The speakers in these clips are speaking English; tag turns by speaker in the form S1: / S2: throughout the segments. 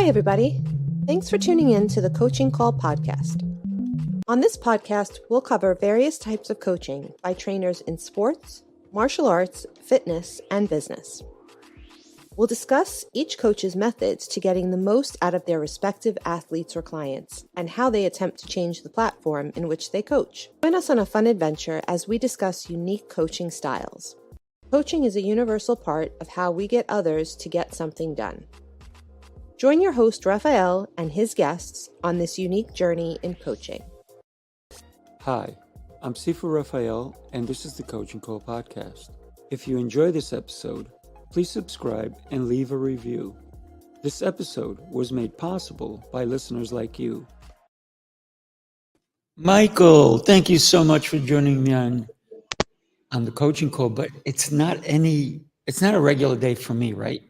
S1: Hi, everybody. Thanks for tuning in to the Coaching Call podcast. On this podcast, we'll cover various types of coaching by trainers in sports, martial arts, fitness, and business. We'll discuss each coach's methods to getting the most out of their respective athletes or clients and how they attempt to change the platform in which they coach. Join us on a fun adventure as we discuss unique coaching styles. Coaching is a universal part of how we get others to get something done. Join your host, Raphael, and his guests on this unique journey in coaching.
S2: Hi, I'm Sifu Raphael, and this is the Coaching Call podcast. If you enjoy this episode, please subscribe and leave a review. This episode was made possible by listeners like you. Michael, thank you so much for joining me on the Coaching Call, but it's not a regular day for me, right?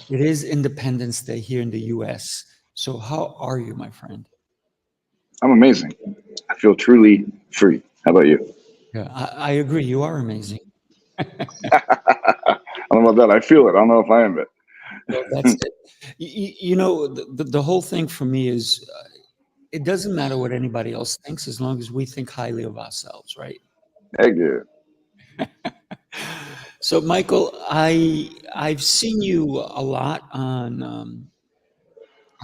S2: It is Independence Day here in the U.S. So how are you, my friend?
S3: I'm amazing. I feel truly free. How about you?
S2: Yeah, I agree. You are amazing.
S3: I don't know about that. I feel it. I don't know if I am it.
S2: Well, that's it. You know, the whole thing for me is it doesn't matter what anybody else thinks as long as we think highly of ourselves, right?
S3: Heck yeah.
S2: So, Michael, I've seen you a lot on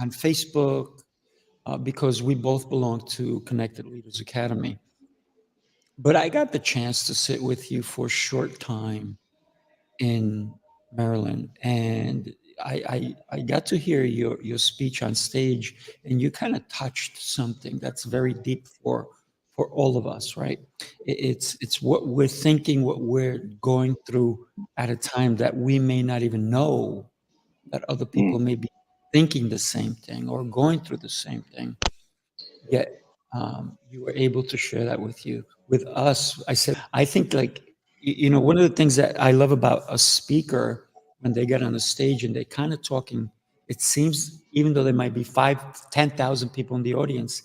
S2: Facebook because we both belong to Connected Leaders Academy. But I got the chance to sit with you for a short time in Maryland, and I got to hear your speech on stage, and you kind of touched something that's very deep for all of us, right? It's what we're thinking, what we're going through at a time that we may not even know that other people may be thinking the same thing or going through the same thing. Yet you were able to share that with us. I said, I think one of the things that I love about a speaker when they get on the stage and they kind of talking, it seems even though there might be 10,000 people in the audience,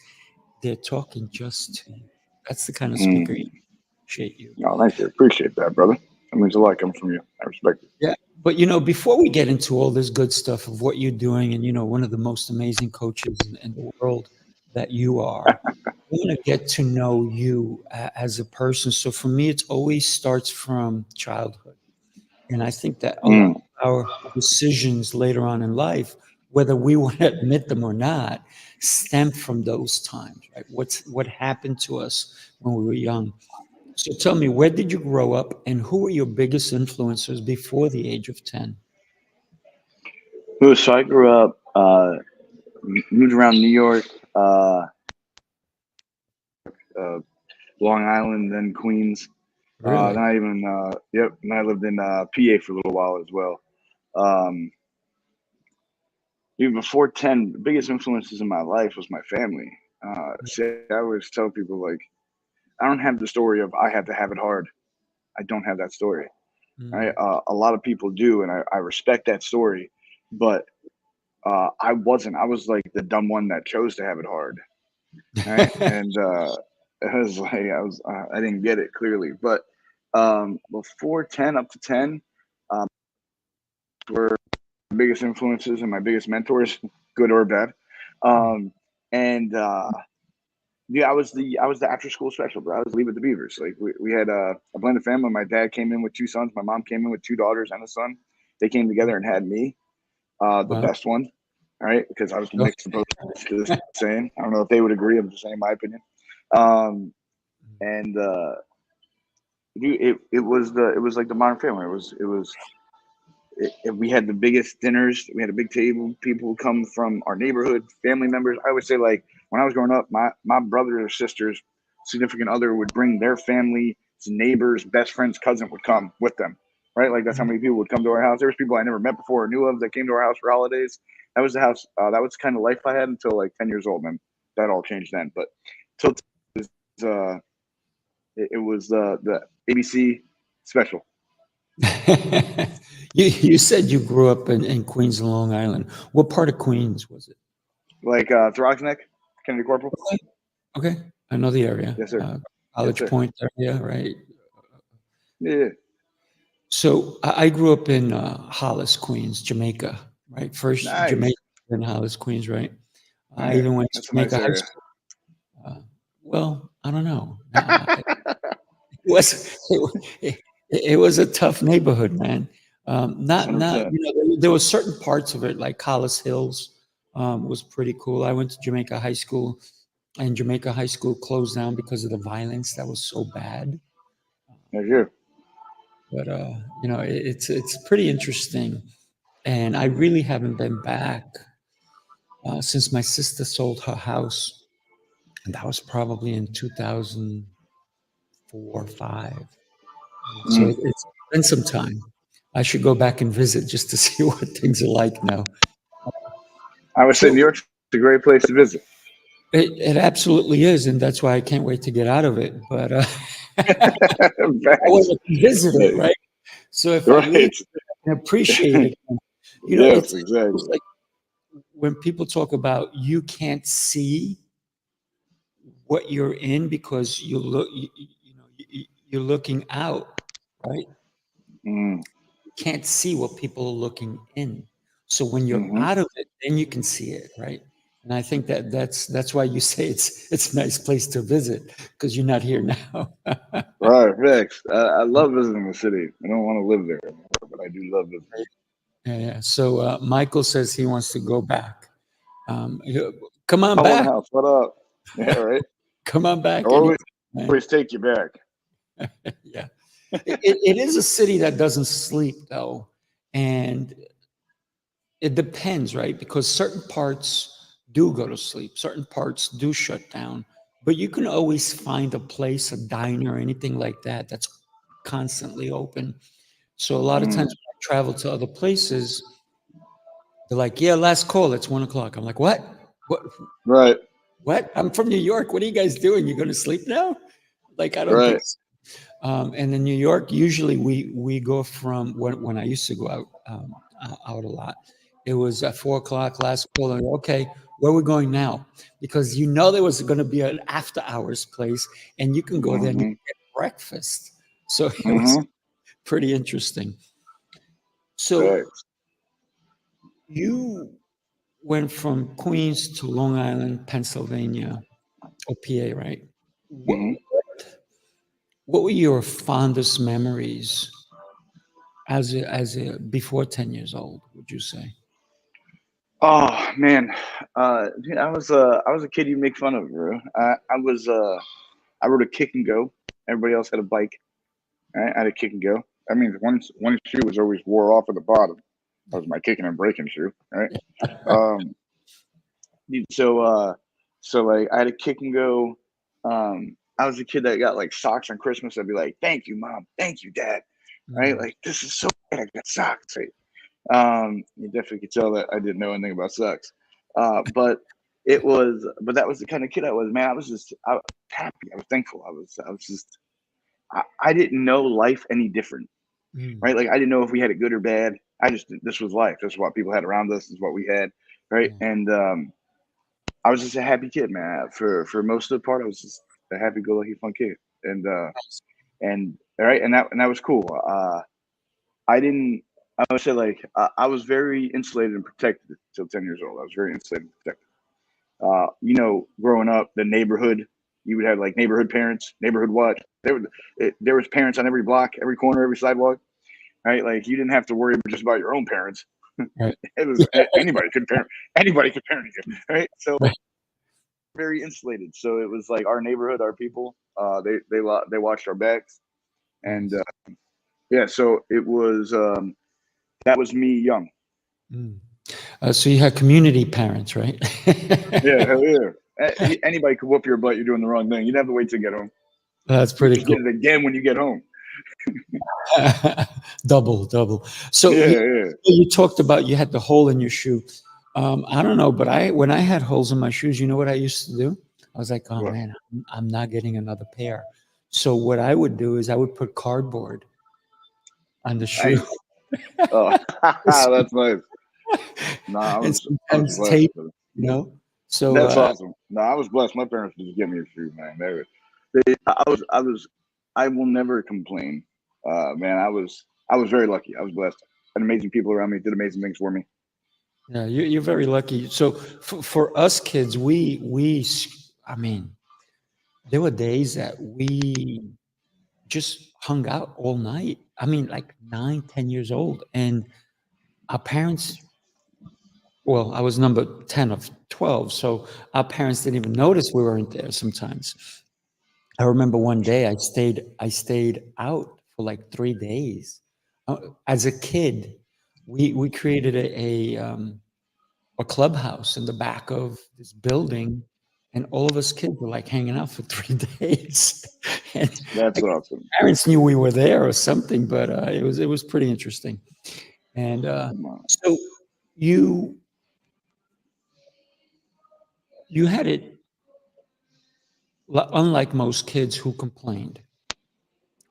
S2: they're talking just to you. That's the kind of speaker you appreciate you.
S3: Oh, thank you. Appreciate that, brother. That means a lot coming from you. I respect it.
S2: Yeah. But, before we get into all this good stuff of what you're doing and, one of the most amazing coaches in the world that you are, I want to get to know you as a person. So for me, it always starts from childhood. And I think that a lot of our decisions later on in life, whether we want to admit them or not, stem from those times, right? What happened to us when we were young. So tell me, where did you grow up and who were your biggest influencers before the age of 10?
S3: So I grew up, moved around New York, Long Island, then Queens.
S2: Really?
S3: Then I even, and I lived in PA for a little while as well. Even before 10, the biggest influences in my life was my family. I always tell people, like, I don't have the story of I had to have it hard. I don't have that story. Right? A lot of people do, and I respect that story. But I wasn't. I was like the dumb one that chose to have it hard. Right? And it was like I didn't get it clearly. But before 10, up to 10, were my biggest influences and my biggest mentors, good or bad. I was the after school special, bro. I was Leave It to Beavers. Like we had a blended family. My dad came in with 2 sons. My mom came in with 2 daughters and a son. They came together and had me, the best one. All right, because I was the mix of both. Just saying, I don't know if they would agree. I'm just saying my opinion. It was like the Modern Family. We had the biggest dinners. We had a big table. People would come from our neighborhood, family members. I would say, like, when I was growing up, my brother or sisters, significant other would bring their family, neighbors, best friends, cousin would come with them, right? Like, that's how many people would come to our house. There was people I never met before or knew of that came to our house for holidays. That was the house. That was kind of life I had until like 10 years old, and that all changed then. But till it was the ABC special.
S2: You said you grew up in Queens and Long Island. What part of Queens was it?
S3: Like Throgs Neck, Kennedy Corporal.
S2: Okay. I know the area.
S3: Yes, sir.
S2: College Point area, right?
S3: Yeah.
S2: So I grew up in Hollis, Queens, Jamaica, right? First
S3: Nice.
S2: Jamaica in Hollis, Queens, right? I
S3: Yeah,
S2: even went to
S3: that's a nice
S2: Jamaica High
S3: area.
S2: School. Well, I don't know. It was it was a tough neighborhood, man. Not
S3: 100%.
S2: there were certain parts of it like Hollis Hills was pretty cool. I went to Jamaica High School, and Jamaica High School closed down because of the violence that was so bad.
S3: Thank you.
S2: But it's pretty interesting, and I really haven't been back since my sister sold her house, and that was probably in 2004, 5. So
S3: Mm.
S2: it's been some time. I should go back and visit just to see what things are like now.
S3: I would say New
S2: So
S3: York's a great place to visit.
S2: it absolutely is, and that's why I can't wait to get out of it. But I
S3: Facts.
S2: want to visit it,
S3: Like,
S2: right? So if I leave,
S3: right.
S2: I appreciate it.
S3: Yes,
S2: It's
S3: exactly.
S2: like when people talk about you can't see what you're in because you're looking out, right?
S3: Mm.
S2: You can't see what people are looking in. So when you're
S3: Hmm.
S2: out of it, then you can see it, right? And I think that's why you say it's a nice place to visit because you're not here now.
S3: Right, facts. I love visiting the city. I don't want to live there, but I do love visiting.
S2: Yeah. So Michael says he wants to go back. Come on
S3: Oh, in the
S2: back.
S3: house. What up? Yeah, right.
S2: Come on back
S3: I'll always,
S2: anytime, man.
S3: always take you back.
S2: Yeah. It is a city that doesn't sleep though, and it depends, right? Because certain parts do go to sleep, certain parts do shut down, but you can always find a place, a diner, anything like that, that's constantly open. So a lot of times
S3: Mm.
S2: when I travel to other places, they're like, "Yeah, last call, it's 1 o'clock." I'm like, "What? What?
S3: Right,
S2: What? I'm from New York. What are you guys doing? You're going to sleep now?" Like, I don't think
S3: right.
S2: so. And in New York, usually we go from when I used to go out a lot. It was at 4 o'clock last call. And, okay, where are we going now? Because there was going to be an after hours place, and you can go there and you
S3: Hmm.
S2: can get breakfast. So it was
S3: Hmm.
S2: pretty interesting. So
S3: Facts.
S2: you went from Queens to Long Island, Pennsylvania, or PA, right? What,
S3: Hmm.
S2: what were your fondest memories as a before 10 years old, would you say?
S3: Oh man, dude, I was a kid you make fun of, bro. I rode a kick and go. Everybody else had a bike. Right? I had a kick and go. I mean, one shoe was always wore off at the bottom. That was my kicking and breaking shoe. Right. Um, so so like I had a kick and go. I was a kid that got like socks on Christmas. I'd be like, "Thank you, mom. Thank you, dad." Right?
S2: Mm,
S3: Like this is so good. I got socks. Right? You definitely could tell that I didn't know anything about socks. But that was the kind of kid I was. Man, I was happy. I was thankful. I was just, I didn't know life any different.
S2: mm,
S3: Right? Like I didn't know if we had it good or bad. This was life. This is what people had around us. This is what we had. Right?
S2: yeah,
S3: And I was just a happy kid, man. For most of the part, I was just a happy-go-lucky fun kid, and all right, and that was cool. I didn't. I would say like I was very insulated and protected till 10 years old. I was very insulated and protected. Growing up, the neighborhood, you would have like neighborhood parents, neighborhood watch. There was parents on every block, every corner, every sidewalk. Right, like you didn't have to worry just about your own parents.
S2: right,
S3: It was anybody could parent you. Right, so
S2: right.
S3: very insulated. So it was like our neighborhood, our people. They watched our backs, and
S2: Nice.
S3: yeah. So it was that was me young.
S2: Mm. So you had community parents, right?
S3: Yeah, hell yeah. Anybody could whoop your butt. You're doing the wrong thing. You didn't have to wait to get home.
S2: That's
S3: You
S2: pretty
S3: just did
S2: cool.
S3: it again when you get home.
S2: Double, double. So
S3: Yeah,
S2: you,
S3: yeah.
S2: you talked about you had the hole in your shoe. I don't know, but when I had holes in my shoes, you know what I used to do? I was like, oh
S3: What?
S2: man, I'm not getting another pair. So what I would do is I would put cardboard on the shoe
S3: Nice. Oh, that's nice. No,
S2: and
S3: I was
S2: sometimes
S3: blessed.
S2: tape,
S3: But
S2: you know. So
S3: that's awesome. No, I was blessed. My parents would just give me a shoe, man. I will never complain. Man, I was very lucky. I was blessed. Had amazing people around me. Did amazing things for me.
S2: Yeah, you're very lucky. So for us kids, I mean, there were days that we just hung out all night. I mean, like 9, 10 years old. And our parents, well, I was number 10 of 12. So our parents didn't even notice we weren't there sometimes. I remember one day I stayed out for like 3 days. As a kid, we created a clubhouse in the back of this building, and all of us kids were like hanging out for 3 days. And I
S3: That's
S2: guess
S3: awesome.
S2: parents knew we were there or something, but it was pretty interesting. And so you you had it unlike most kids who complained.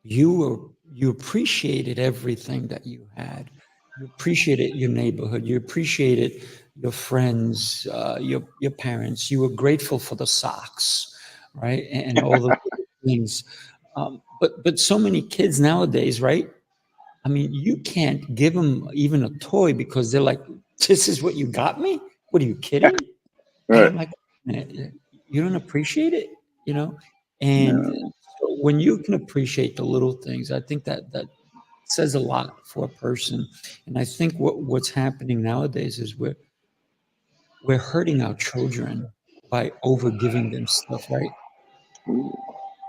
S2: You appreciated everything that you had. You appreciated your neighborhood. You appreciated your friends, your parents. You were grateful for the socks, right, and all the little things. But so many kids nowadays, right? I mean, you can't give them even a toy because they're like, "This is what you got me? What are you kidding?" And
S3: Right.
S2: I'm like, "Man, you don't appreciate it, you know?" And
S3: No.
S2: so when you can appreciate the little things, I think that says a lot for a person. And I think what's happening nowadays is we're hurting our children by over giving them stuff, right? What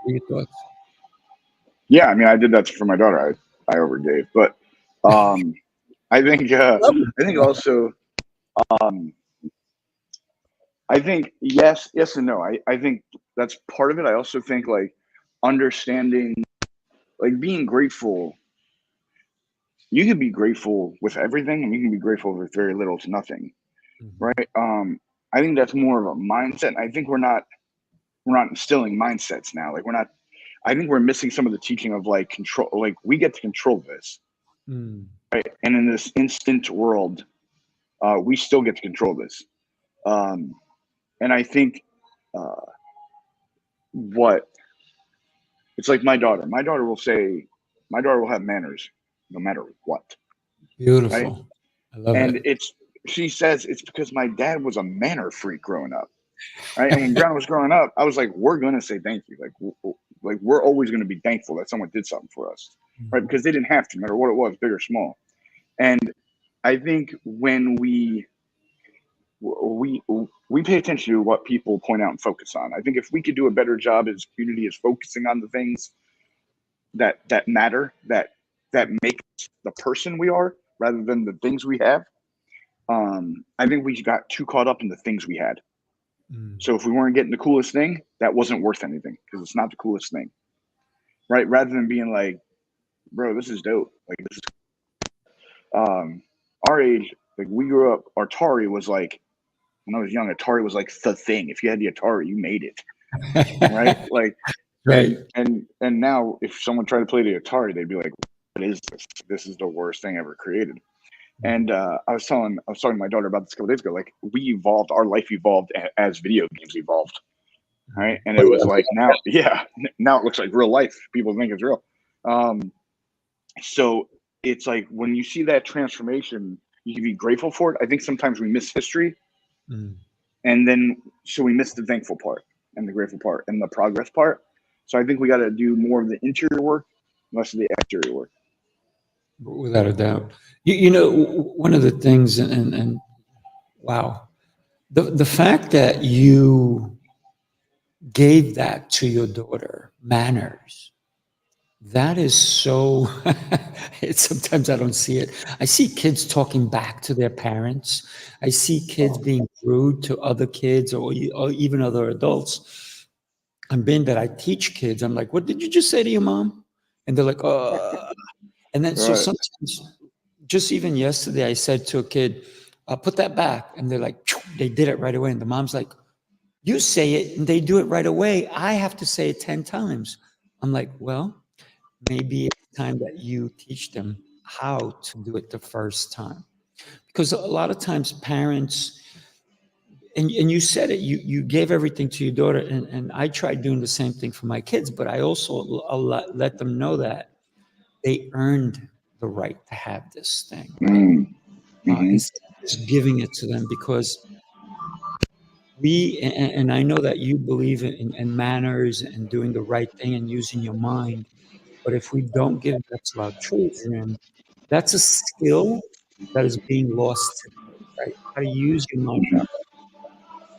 S2: are your thoughts?
S3: Yeah, I mean, I did that for my daughter. I overgave, but um, I think
S2: Love
S3: I think
S2: it.
S3: also um, I think yes and no. I think that's part of it. I also think like understanding, like being grateful. You can be grateful with everything, and you can be grateful with very little to nothing,
S2: Mhm.
S3: right? I think that's more of a mindset. I think we're not instilling mindsets now. Like we're not. I think we're missing some of the teaching of like control. Like we get to control this,
S2: Mm.
S3: right? And in this instant world, we still get to control this. Um, and I think uh, what it's like my daughter. My daughter will have manners no matter what, right?
S2: Beautiful. I love
S3: And
S2: it.
S3: she says it's because my dad was a manner freak growing up, right? And when grandma was growing up, I was like, we're gonna say thank you, like we're always gonna be thankful that someone did something for us, right?
S2: Mhm.
S3: Because they didn't have to, no matter what it was, big or small. And I think when we we pay attention to what people point out and focus on. I think if we could do a better job as a community is focusing on the things that matter, that make us the person we are rather than the things we have. I think we got too caught up in the things we had.
S2: Mm.
S3: So if we weren't getting the coolest thing, that wasn't worth anything because it's not the coolest thing, right? Rather than being like, bro, this is dope. Like this is our age. Like we grew up, Atari was like when I was young. Atari was like the thing. If you had the Atari, you made it, right? Like
S2: Right.
S3: and now if someone tried to play the Atari, they'd be like, what is this? This is the worst thing ever created.
S2: Mhm.
S3: And I was talking to my daughter about this a couple days ago. Like we evolved, our life evolved as video games evolved,
S2: Mhm.
S3: right? And
S2: Oh,
S3: it was
S2: yeah.
S3: like now, yeah, now it looks like real life. People think it's real. Um, so it's like when you see that transformation, you can be grateful for it. I think sometimes we miss history,
S2: Mm.
S3: and then so we miss the thankful part and the grateful part and the progress part. So I think we got to do more of the interior work, less of the exterior work.
S2: Without a doubt. One of the things, and wow, the fact that you gave that to your daughter, manners, that is so, it's sometimes I don't see it. I see kids talking back to their parents. I see kids
S3: Oh,
S2: being rude to other kids or even other adults. And being that I teach kids, I'm like, what did you just say to your mom? And they're like, and then so
S3: right.
S2: sometimes, just even yesterday, I said to a kid, put that back. And they're like, "Phew," they did it right away. And the mom's like, you say it and they do it right away. I have to say it 10 times. I'm like, well, maybe it's time that you teach them how to do it the first time. Because a lot of times parents, and you said it, you gave everything to your daughter, and I tried doing the same thing for my kids, but I also let them know that they earned the right to have this thing, right?
S3: Mm, hmm
S2: It's just giving it to them, because and I know that you believe in manners and doing the right thing and using your mind. But if we don't give that to our children, that's a skill that is being lost today, right? How to use your mind properly.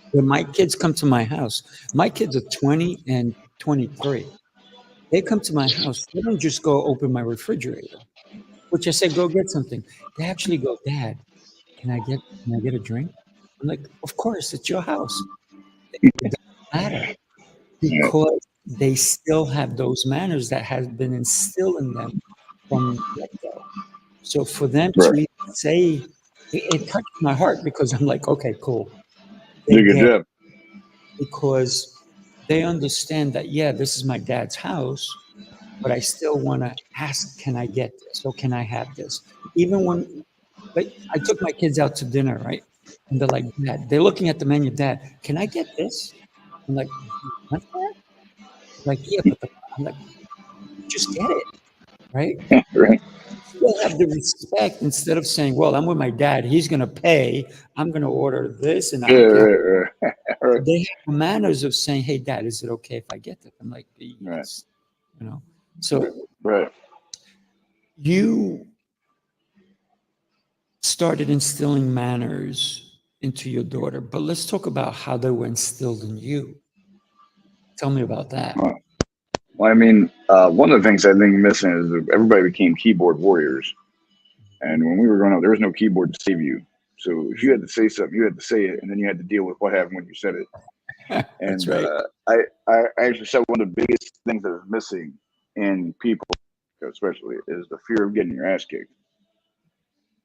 S2: When my kids come to my house, my kids are 20 and 23. They come to my house. They don't just go open my refrigerator, which I say, go get something. They actually go, Dad, can I get a drink? I'm like, of course, it's your house. It doesn't matter,
S3: Right.
S2: because they still have those manners that have been instilled in them from the get-go. So for them
S3: Right.
S2: to even say, it touched my heart, because I'm like, okay, cool. They
S3: Did a good
S2: get,
S3: job.
S2: because they understand that, yeah, this is my dad's house, but I still want to ask, can I get this? Or can I have this? Even when, like, I took my kids out to dinner, right? And they're like, Dad, they're looking at the menu, Dad, can I get this? I'm like, you want that? Like, yeah, but I'm like, just get it, right?
S3: Right.
S2: Still have the respect, instead of saying, well, I'm with my dad, he's going to pay, I'm going to order this, and I
S3: Yeah,
S2: don't care.
S3: right, right. Right.
S2: They have the manners of saying, hey, Dad, is it okay if I get this? I'm like,
S3: Right.
S2: yes. So
S3: Right.
S2: you started instilling manners into your daughter, but let's talk about how they were instilled in you. Tell me about that.
S3: Well, I mean, one of the things I think missing is that everybody became keyboard warriors. And when we were growing up, there was no keyboard to save you. So if you had to say something, you had to say it, and then you had to deal with what happened when you said it.
S2: That's
S3: And
S2: right.
S3: I actually said one of the biggest things that is missing in people, especially, is the fear of getting your ass kicked.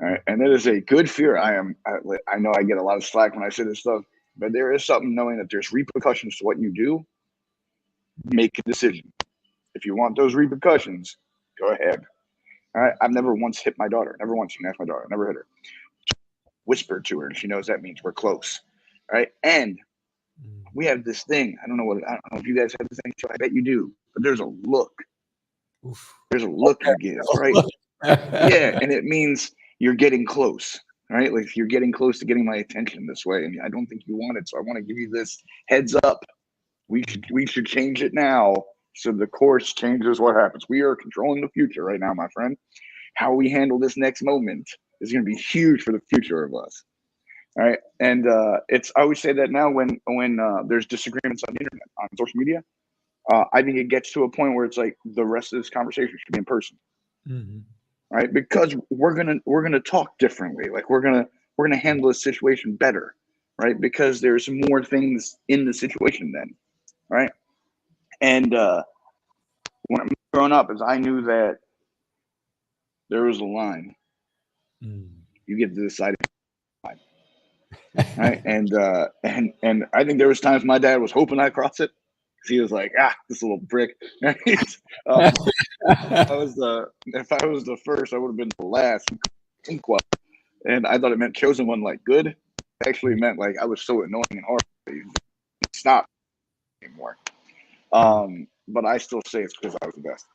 S3: All right? And it is a good fear. I know I get a lot of slack when I say this stuff, but there is something knowing that there's repercussions to what you do. Make a decision. If you want those repercussions, go ahead. All right. I've never once hit my daughter. Never once. You can ask my daughter. Never hit her. Whispered to her, and she knows that means we're close. All right. And we have this thing. I don't know if you guys have this thing. So I bet you do. But there's a look.
S2: Oof.
S3: There's a look you give, right? Yeah, and it means you're getting close, right? Like you're getting close to getting my attention this way, and I don't think you want it, so I want to give you this heads up. We should change it now, so the course changes what happens. We are controlling the future right now, my friend. How we handle this next moment is going to be huge for the future of us. All right, and it's I always say that now when there's disagreements on the internet, on social media, I think it gets to a point where it's like the rest of this conversation should be in person,
S2: Mhm.
S3: right? Because we're gonna talk differently. Like we're gonna handle the situation better, right? Because there's more things in the situation then, right? And when I'm growing up, as I knew that there was a line, you get to decide, right? And I think there was times my dad was hoping I cross it, because he was like, this little brick. Right? If I was the first, I would have been the last. And I thought it meant chosen one, like good. It actually meant like I was so annoying and hard. Stop anymore. But I still say it's because I was the best.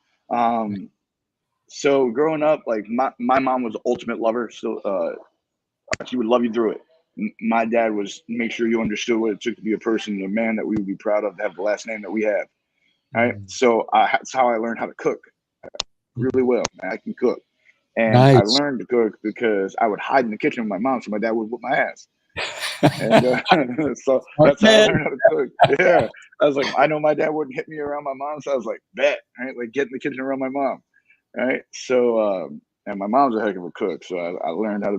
S3: So growing up, like my mom was the ultimate lover. So she would love you through it. My dad was make sure you understood what it took to be a person, a man that we would be proud of, to have the last name that we have. Right. So that's how I learned how to cook really well. Man, I can cook. And I
S2: Nice.
S3: learned to cook because I would hide in the kitchen with my mom, so my dad would whip my ass. And so that's how I
S2: Okay.
S3: learned how to cook. Yeah, I was like, I know my dad wouldn't hit me around my mom, so I was like, bet, right? Like get in the kitchen around my mom, right? So, and my mom's a heck of a cook, so I learned how to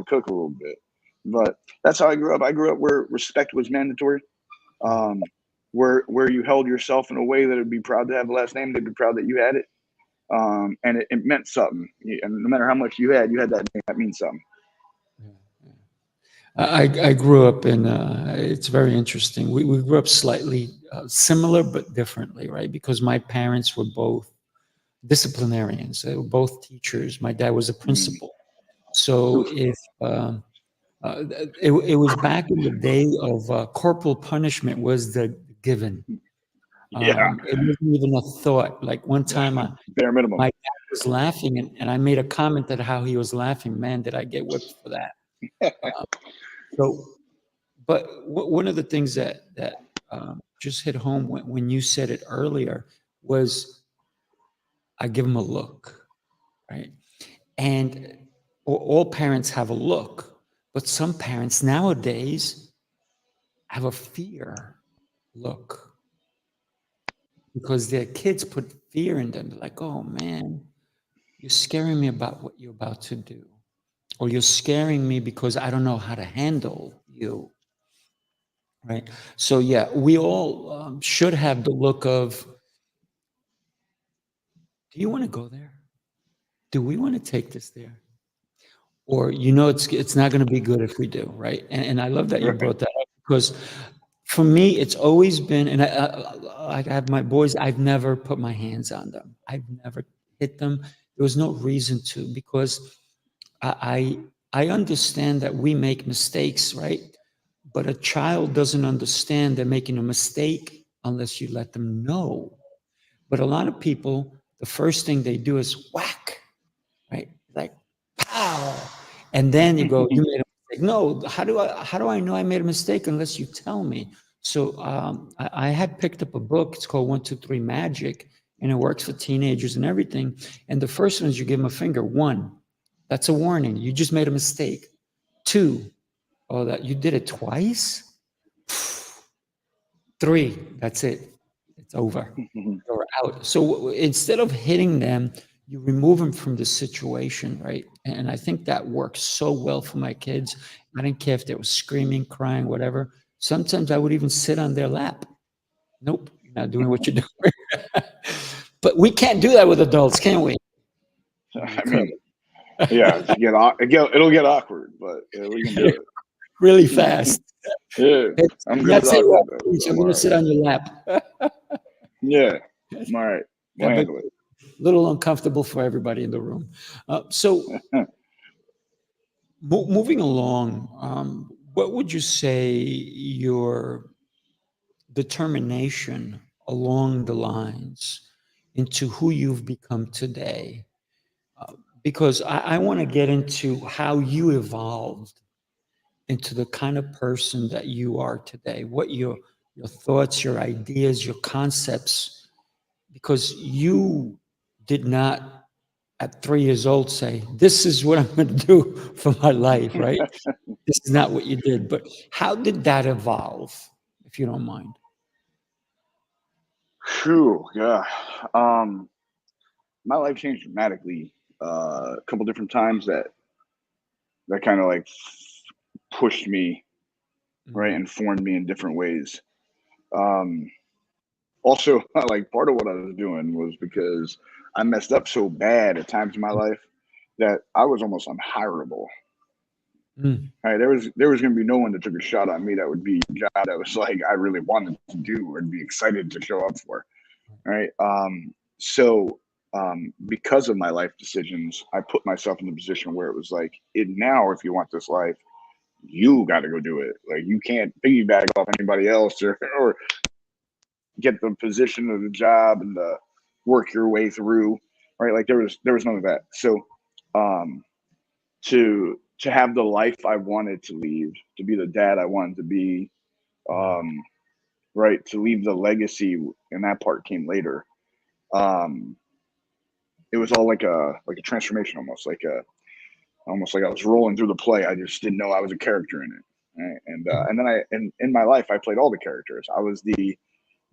S3: cook a little bit. But that's how I grew up. I grew up where respect was mandatory, where you held yourself in a way that would be proud to have a last name. They'd be proud that you had it. And it meant something. And no matter how much you had that name, that means something.
S2: I grew up in, it's very interesting. We grew up slightly similar but differently, right? Because my parents were both disciplinarians. They were both teachers. My dad was a principal. So if it was back in the day of corporal punishment was the given.
S3: Yeah,
S2: It wasn't even a thought. Like one time,
S3: bare minimum.
S2: my dad was laughing, and I made a comment that how he was laughing. Man, did I get whipped for that? So, but one of the things that just hit home when you said it earlier was, I give them a look, right? And all parents have a look, but some parents nowadays have a fear look because their kids put fear in them. They're like, oh man, you're scaring me about what you're about to do. Or you're scaring me because I don't know how to handle you. Right. So, yeah, we all should have the look of, do you want to go there? Do we want to take this there? Or, it's not going to be good if we do. Right. And I love that you
S3: Right.
S2: brought that up, because for me, it's always been, and I have my boys, I've never put my hands on them. I've never hit them. There was no reason to, because I understand that we make mistakes, right? But a child doesn't understand they're making a mistake unless you let them know. But a lot of people, the first thing they do is whack, right? Like, pow. And then you go, you made a mistake. No, how do I know I made a mistake unless you tell me? So I had picked up a book. It's called 1, 2, 3 Magic, and it works for teenagers and everything. And the first one is you give them a finger. 1, that's a warning. You just made a mistake. 2, oh, that you did it twice. 3, that's it. It's over. You're out. So instead of hitting them, you remove them from the situation, right? And I think that works so well for my kids. I didn't care if they were screaming, crying, whatever. Sometimes I would even sit on their lap. Nope, you're not doing what you're doing. But we can't do that with adults, can we?
S3: I mean, yeah, it'll get awkward, but we can do
S2: Really
S3: it.
S2: fast.
S3: Yeah,
S2: Hey,
S3: I'm good at
S2: that's it.
S3: awkward though,
S2: Please,
S3: so
S2: I'm
S3: I'm
S2: going
S3: all
S2: to
S3: right.
S2: sit on your lap.
S3: Yeah, I'm all right. We'll
S2: Yeah, but
S3: handle it.
S2: a little uncomfortable for everybody in the room. So moving along, what would you say your determination along the lines into who you've become today? Because I want to get into how you evolved into the kind of person that you are today, what your thoughts, your ideas, your concepts, because you did not at 3 years old say, this is what I'm going to do for my life, right? This is not what you did. But how did that evolve, if you don't mind?
S3: Phew, yeah. My life changed dramatically a couple different times that kind of like pushed me, right,
S2: Mm,
S3: and formed me in different ways. Um, Also, like part of what I was doing was because I messed up so bad at times in my life that I was almost unhireable.
S2: mm,
S3: Right? There was going to be no one that took a shot on me that would be a job that was like I really wanted to do or be excited to show up for. Right? So because of my life decisions, I put myself in a position where it was like, now if you want this life, you got to go do it. Like you can't piggyback off anybody else or get the position of the job and the work your way through, right? Like there was none of that. So um to have the life I wanted to leave, to be the dad I wanted to be,
S2: mm,
S3: um right, to leave the legacy, and that part came later. um it was all like a transformation, almost like I was rolling through the play. I just didn't know I was a character in it, right? And then in my life I played all the characters. I was the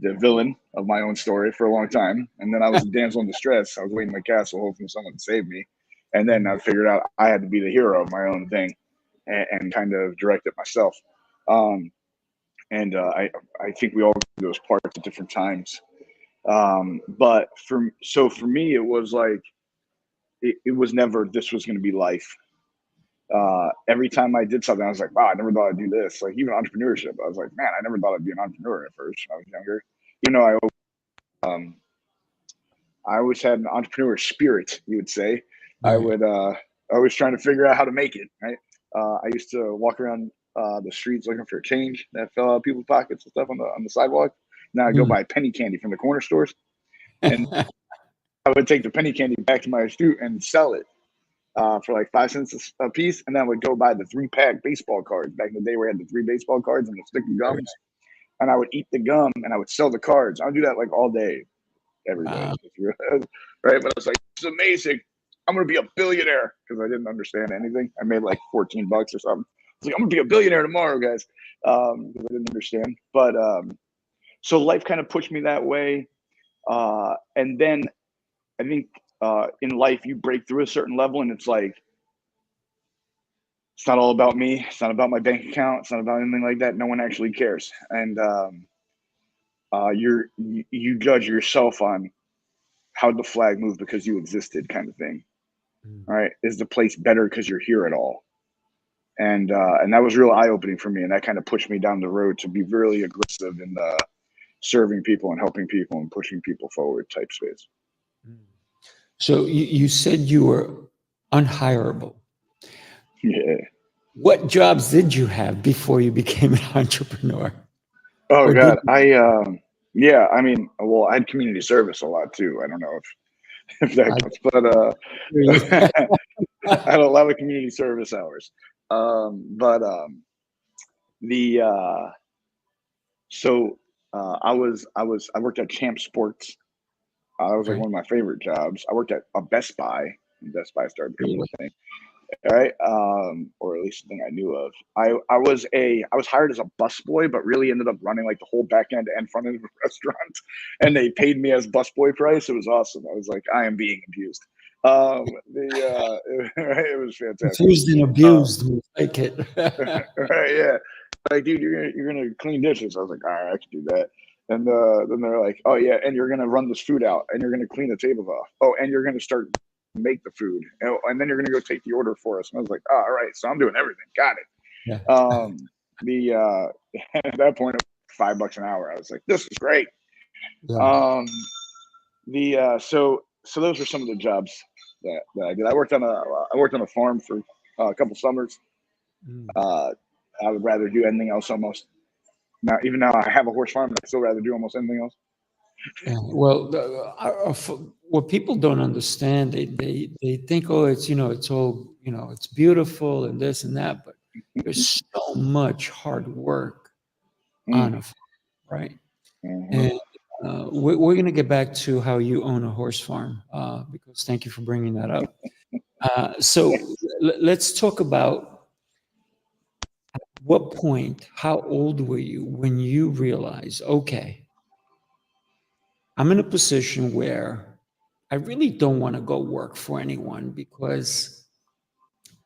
S3: villain of my own story for a long time. And then I was the damsel in distress. I was waiting in my castle, hoping someone would save me. And then I
S2: mm,
S3: figured out I had to be the hero of my own thing and kind of direct it myself. Um, and I think we all do those parts at different times. But for me, it was like, it was never, this was going to be life. Every time I did something, I was like, wow, I never thought I'd do this. Like even entrepreneurship, I was like, man, I never thought I'd be an entrepreneur at first when I was younger. You know, um, I always had an entrepreneur spirit, you would say. I
S2: right.
S3: would always trying to figure out how to make it, right? I used to walk around the streets looking for change that fell out of people's pockets and stuff on the sidewalk. Now I go
S2: Mm.
S3: buy penny candy from the corner stores, and I would take the penny candy back to my street and sell it. for like 5 cents a piece, and then I would go buy the 3-pack baseball cards. Back in the day, where I had the 3 baseball cards and the stick of gums, and I would eat the gum and I would sell the cards. I would do that like all day, every day, right? But I was like, "It's amazing! I'm gonna be a billionaire," because I didn't understand anything. I made like $14 or something. I was like, "I'm gonna be a billionaire tomorrow, guys," because I didn't understand. But so life kind of pushed me that way, and then I think in life you break through a certain level, and it's like, it's not all about me. It's not about my bank account. It's not about anything like that. No one actually cares, and you judge yourself on how the flag moved because you existed, kind of thing. All right, is the place better because you're here at all? And that was real eye opening for me, and that kind of pushed me down the road to be really aggressive in the serving people and helping people and pushing people forward type space.
S2: So you said you were unhireable.
S3: Yeah.
S2: What jobs did you have before you became an entrepreneur?
S3: Oh
S2: Or
S3: God,
S2: did you?
S3: yeah. I mean, well, I had community service a lot too. I don't know if that
S2: I
S3: counts, but I had a lot of community service hours. But the so I worked at Champ Sports. That was like
S2: Okay.
S3: one of my favorite jobs. I worked at a Best Buy. And Best Buy started becoming
S2: Really?
S3: a thing, right? Or at least the thing I knew of. I was hired as a busboy, but really ended up running like the whole back end and front end of the restaurant, and they paid me as busboy price. It was awesome. I was like, I am being abused. It was fantastic.
S2: Confused and abused. We like it.
S3: Right, yeah. Like, dude, you're gonna clean dishes. I was like, all right, I can do that. And then they're like, oh yeah, and you're gonna run this food out, and you're gonna clean the tables off. Oh, and you're gonna start make the food, and then you're gonna go take the order for us. And I was like, oh, all right, so I'm doing everything. Got it.
S2: Yeah.
S3: The At that point, it was $5 an hour. I was like, this is great.
S2: Yeah.
S3: So those were some of the jobs that I did. I worked on a farm for a couple summers.
S2: Mm.
S3: I would rather do anything else almost. Even now I have a horse farm, I'd still rather do almost anything else.
S2: Yeah. Well, what people don't understand, they think, oh, it's it's all it's beautiful and this and that, but there's so much hard work on a
S3: Mm.
S2: farm, right?
S3: Mm-hmm.
S2: And we're going to get back to how you own a horse farm, because thank you for bringing that up. So let's talk about what point, how old were you when you realized, okay, I'm in a position where I really don't want to go work for anyone because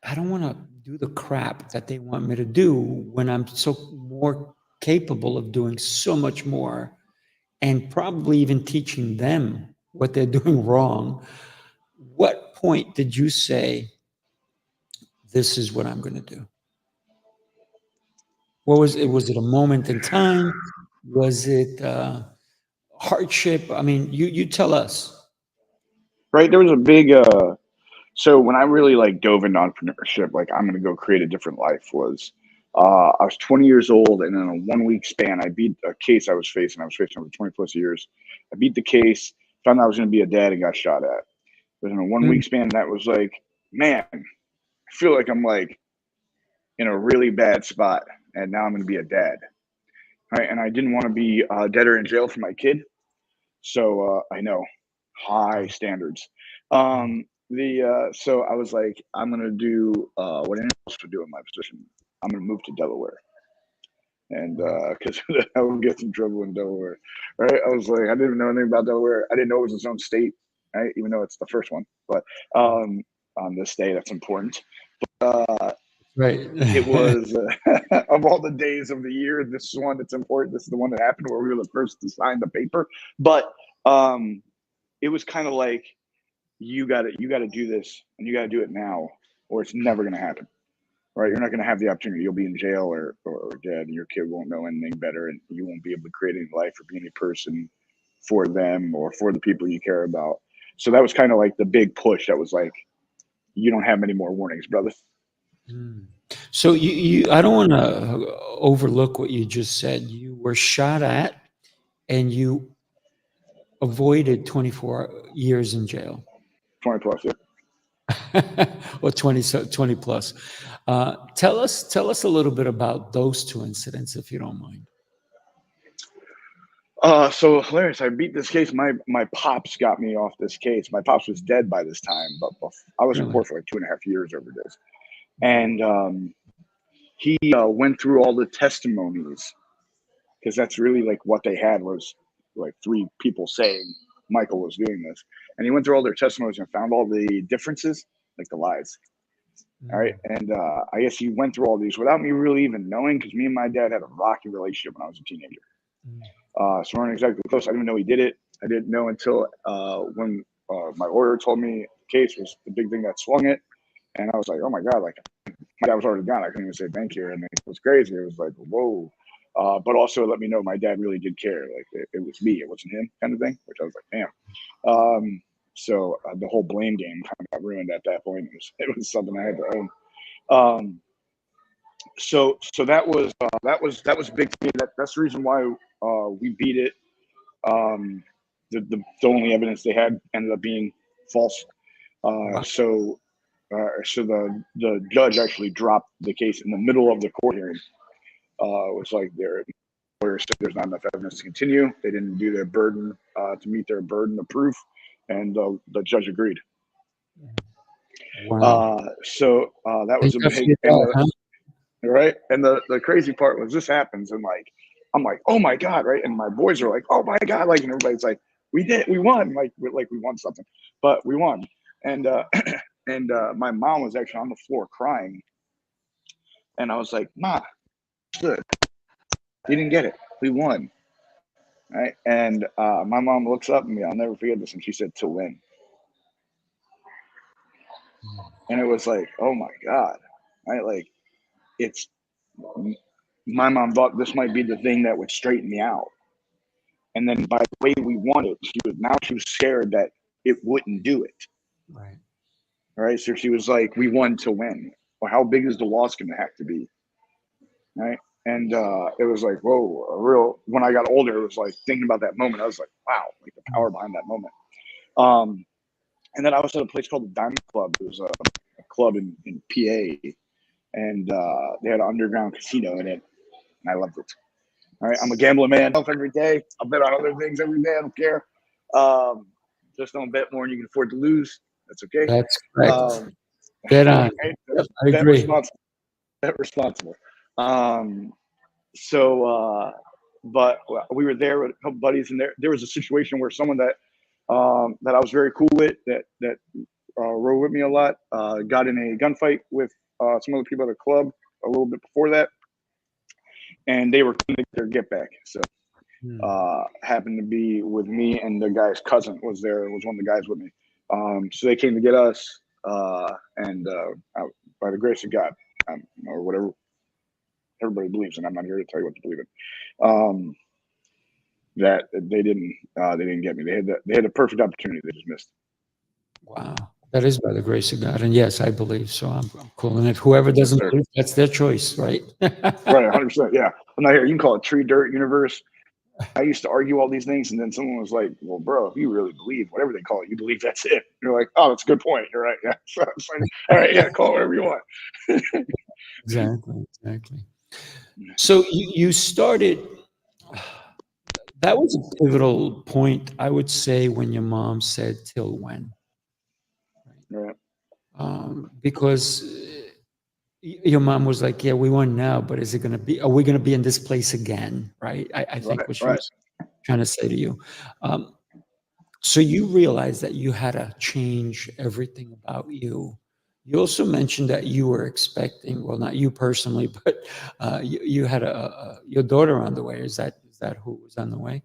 S2: I don't want to do the crap that they want me to do when I'm so more capable of doing so much more and probably even teaching them what they're doing wrong. What point did you say, this is what I'm going to do? What was it? Was it a moment in time? Was it hardship? I mean, you tell us.
S3: Right. There was a big so when I really like dove into entrepreneurship, like I'm gonna go create a different life, was I was 20 years old, and in a 1 week span I beat a case I was facing. I was facing over 20 plus years. I beat the case, found out I was gonna be a dad, and got shot at. But in a 1 week
S2: Mm,
S3: span, that was like, man, I feel like I'm like in a really bad spot, and now I'm gonna be a dad. Right. And I didn't want to be dead or in jail for my kid. So I know, high standards.
S2: mm,
S3: The So I was like, I'm gonna do what anyone else would do in my position. I'm gonna move to Delaware, and
S2: wow.
S3: because I would get in trouble in Delaware, right? I was like, I didn't even know anything about Delaware. I didn't know it was its own state, right? Even though it's the first one, but on this day, that's important. Uh,
S2: Right.
S3: it was of all the days of the year, this is one that's important. This is the one that happened where we were the first to sign the paper, but it was kind of like, you got to do this, and you got to do it now, or it's never going to happen, right? You're not going to have the opportunity. You'll be in jail or dead, and your kid won't know anything better, and you won't be able to create any life or be any person for them or for the people you care about. So that was kind of like the big push. That was like, you don't have many more warnings, brother.
S2: Mm. So I don't want to overlook what you just said. You were shot at and you avoided 24 years in jail.
S3: 20 plus, yeah.
S2: or 20 plus. Tell us a little bit about those two incidents, if you don't mind.
S3: So hilarious. I beat this case. My pops got me off this case. My pops was dead by this time, but I was in
S2: Really?
S3: court for like 2.5 years over this. And he went through all the testimonies, because that's really like what they had was like 3 people saying Michael was doing this. And he went through all their testimonies and found all the differences, like the lies. All right. And I guess he went through all these without me really even knowing, because me and my dad had a rocky relationship when I was a teenager. So we weren't exactly close. I didn't even know he did it. I didn't know until when my lawyer told me the case was the big thing that swung it. And I was like, oh my God, like my dad was already gone. I couldn't even say thank you. And it was crazy. It was like, whoa. But also let me know my dad really did care. Like it was me, it wasn't him, kind of thing, which I was like, damn. So the whole blame game kind of got ruined at that point. It was something I had to own. So that was big to me. That's the reason why we beat it. The only evidence they had ended up being false. So the judge actually dropped the case in the middle of the court hearing. It was like their lawyer said there's not enough evidence to continue. They didn't do their burden to meet their burden of proof, and the judge agreed.
S2: Wow.
S3: So that was a big. Right. And the crazy part was this happens, and like I'm like, oh my God, right? And my boys are like, oh my God, like, and everybody's like, we won, like we won something, but we won. And my mom was actually on the floor crying, and I was like, Ma, good, you didn't get it, we won, right? And my mom looks up at me, I'll never forget this, and she said, to win. And it was like, oh my God, right? Like it's my mom thought this might be the thing that would straighten me out. And then by the way we won it, she was scared that it wouldn't do it.
S2: Right.
S3: All right. So she was like, we won to win. Well, how big is the loss going to have to be? Right. And it was like, whoa, when I got older, it was like thinking about that moment. I was like, wow, like the power behind that moment. And then I was at a place called the Diamond Club. It was a club in PA, and they had an underground casino in it. And I loved it. All right, I'm a gambling man. Every day, I'll bet on other things every day. I don't care. Just don't bet more than you can afford to lose. That's okay.
S2: That's correct. Bet on.
S3: Right?
S2: Yep, I agree.
S3: Bet responsible. But we were there with a couple buddies, and there was a situation where someone that I was very cool with, that rode with me a lot, got in a gunfight with some other people at the club a little bit before that. And they were going to get their get back. So happened to be with me, and the guy's cousin was there, was one of the guys with me. So they came to get us, and by the grace of God, or whatever everybody believes, and I'm not here to tell you what to believe in, that they didn't get me. They had the perfect opportunity. They just missed.
S2: Wow. That is by the grace of God. And yes, I believe so. I'm cool. And if whoever doesn't believe, that's their choice, right?
S3: Right, 100%. Yeah. I'm not here. You can call it tree, dirt, universe. I used to argue all these things, and then someone was like, well, bro, if you really believe, whatever they call it, you believe that's it. You're like, oh, that's a good point. You're right. Yeah. So it's like, all right, yeah, call it whatever you want.
S2: Exactly. So you started, that was a pivotal point, I would say, when your mom said, till when?
S3: Right.
S2: Because your mom was like, yeah, we won now, but is it going to be, are we going to be in this place again? Right. I think what she was trying to say to you. So you realized that you had to change everything about you. You also mentioned that you were expecting, well, not you personally, but you had your daughter on the way. Is that who was on the way?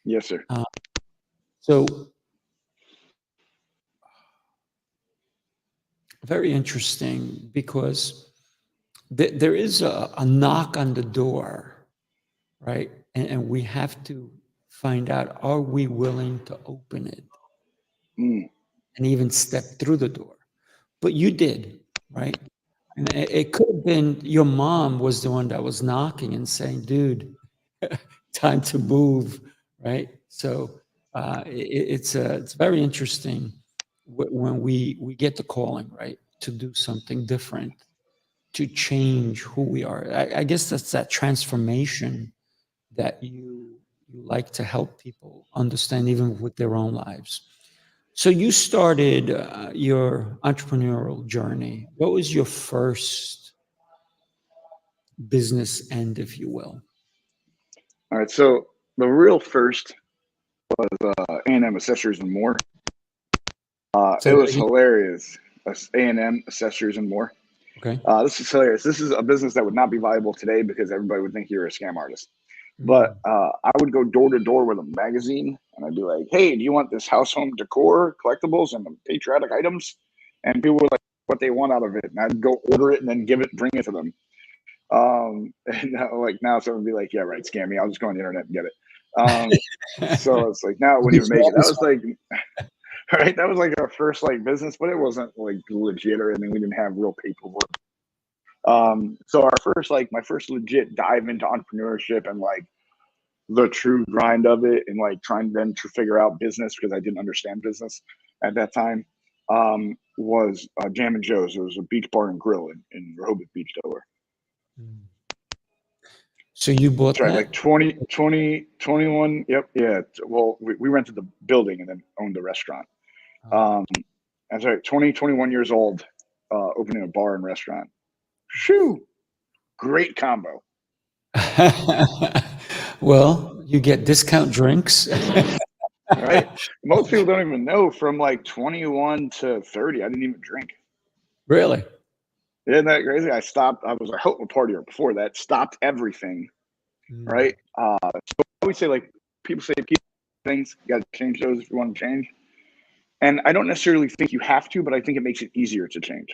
S3: Yes, sir.
S2: So very interesting, because there is a knock on the door, right? And we have to find out, are we willing to open it and even step through the door? But you did, right? And it could have been your mom was the one that was knocking and saying, dude, time to move, right? So it's very interesting. when we get the calling, right, to do something different, to change who we are. I guess that's that transformation that you like to help people understand, even with their own lives. So you started your entrepreneurial journey. What was your first business end, if you will?
S3: All right. So the real first was A&M Accessories and More.
S2: Say
S3: It
S2: that
S3: was
S2: again?
S3: hilarious. A&M Accessories and More.
S2: Okay.
S3: This is hilarious. This is a business that would not be viable today because everybody would think you're a scam artist. But
S2: Mm.
S3: I would go door to door with a magazine, and I'd be like, "Hey, do you want this house home decor, collectibles, and patriotic items?" And people were like, "What they want out of it?" And I'd go order it and then bring it to them. And now someone would be like, "Yeah, right, scam me. I'll just go on the internet and get it." So it's like now it wouldn't even make it. That was like, right, that was like our first like business, but it wasn't like legit or anything. We didn't have real paperwork. So my first legit dive into entrepreneurship and like the true grind of it and like trying then to figure out business because I didn't understand business at that time was Jam and Joe's. It was a beach bar and grill in Rehoboth Beach, Delaware.
S2: Mm. So you bought
S3: That's right,
S2: that?
S3: like 20, 21. Yep, yeah. Well, we rented the building and then owned the restaurant. Um, that's right, 21 years old, opening a bar and restaurant. Shoo! Great combo.
S2: Well, you get discount drinks.
S3: Right? Most people don't even know from like 21 to 30, I didn't even drink.
S2: Really?
S3: Isn't that crazy? I was a hotel partier before that, stopped everything,
S2: Mm.
S3: right? So I always say, like, people say, people things, you got to change those if you want to change. And I don't necessarily think you have to, but I think it makes it easier to change.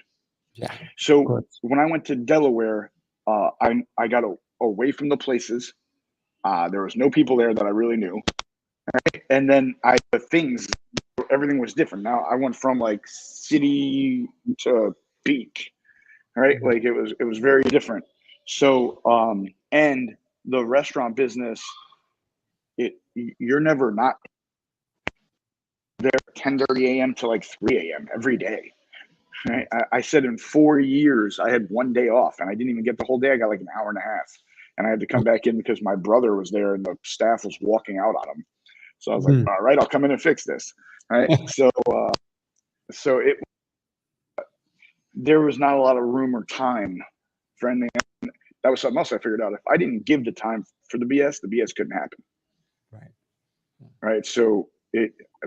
S2: Yeah, of
S3: So
S2: course.
S3: when I went to Delaware, I got away from the places. There was no people there that I really knew. And then everything was different. Now I went from like city to beach, right?
S2: Mm.
S3: Like it was very different. So and the restaurant business, you're never not there 10:30 a.m. to like 3 a.m. every day. Right? I said in 4 years I had one day off and I didn't even get the whole day. I got like an hour and a half. And I had to come back in because my brother was there and the staff was walking out on him. So I was like,
S2: Mm.
S3: all right, I'll come in and fix this. Right. So there was not a lot of room or time for anything. That was something else I figured out. If I didn't give the time for the BS couldn't happen.
S2: Right.
S3: Right. So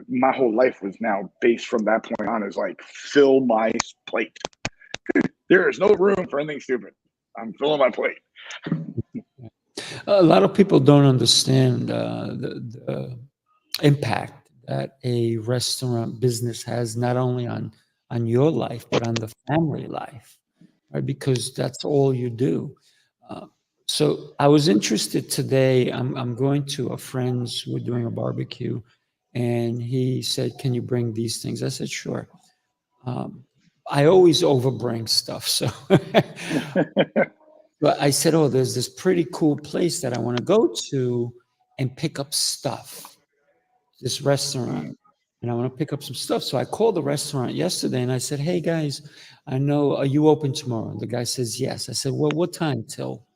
S3: my whole life was now based from that point on is like fill my plate. There is no room for anything stupid. I'm filling my plate.
S2: A lot of people don't understand the impact that a restaurant business has not only on your life but on the family life, right? Because that's all you do. Uh, so I was interested today. I'm going to a friend's. We're doing a barbecue, and he said, "Can you bring these things?" I said, "Sure." Um, I always overbring stuff, so. But I said, "Oh, there's this pretty cool place that I want to go to and pick up stuff, this restaurant, and I want to pick up some stuff." So I called the restaurant yesterday and I said, "Hey guys, I know, are you open tomorrow?" And the guy says, "Yes." I said, "Well, what time till?"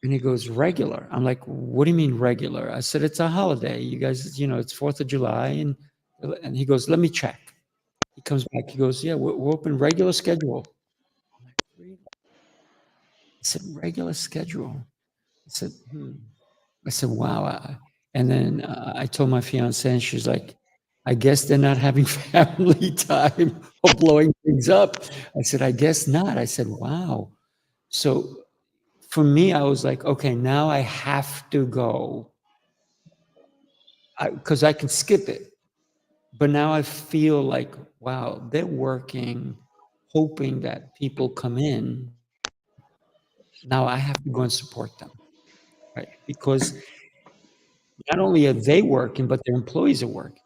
S2: And he goes, "Regular." I'm like, "What do you mean regular?" I said, "It's a holiday. You guys, it's 4th of July." And he goes, "Let me check." He comes back, he goes, "Yeah, we're open regular schedule." I'm like, "Really?" I said, "Regular schedule." I said, "Hmm." I said, "Wow." And then I told my fiance, and she's like, "I guess they're not having family time or blowing things up." I said, "I guess not." I said, "Wow." So for me, I was like, okay, now I have to go because I can skip it. But now I feel like, wow, they're working, hoping that people come in. Now I have to go and support them, right? Because not only are they working, but their employees are working.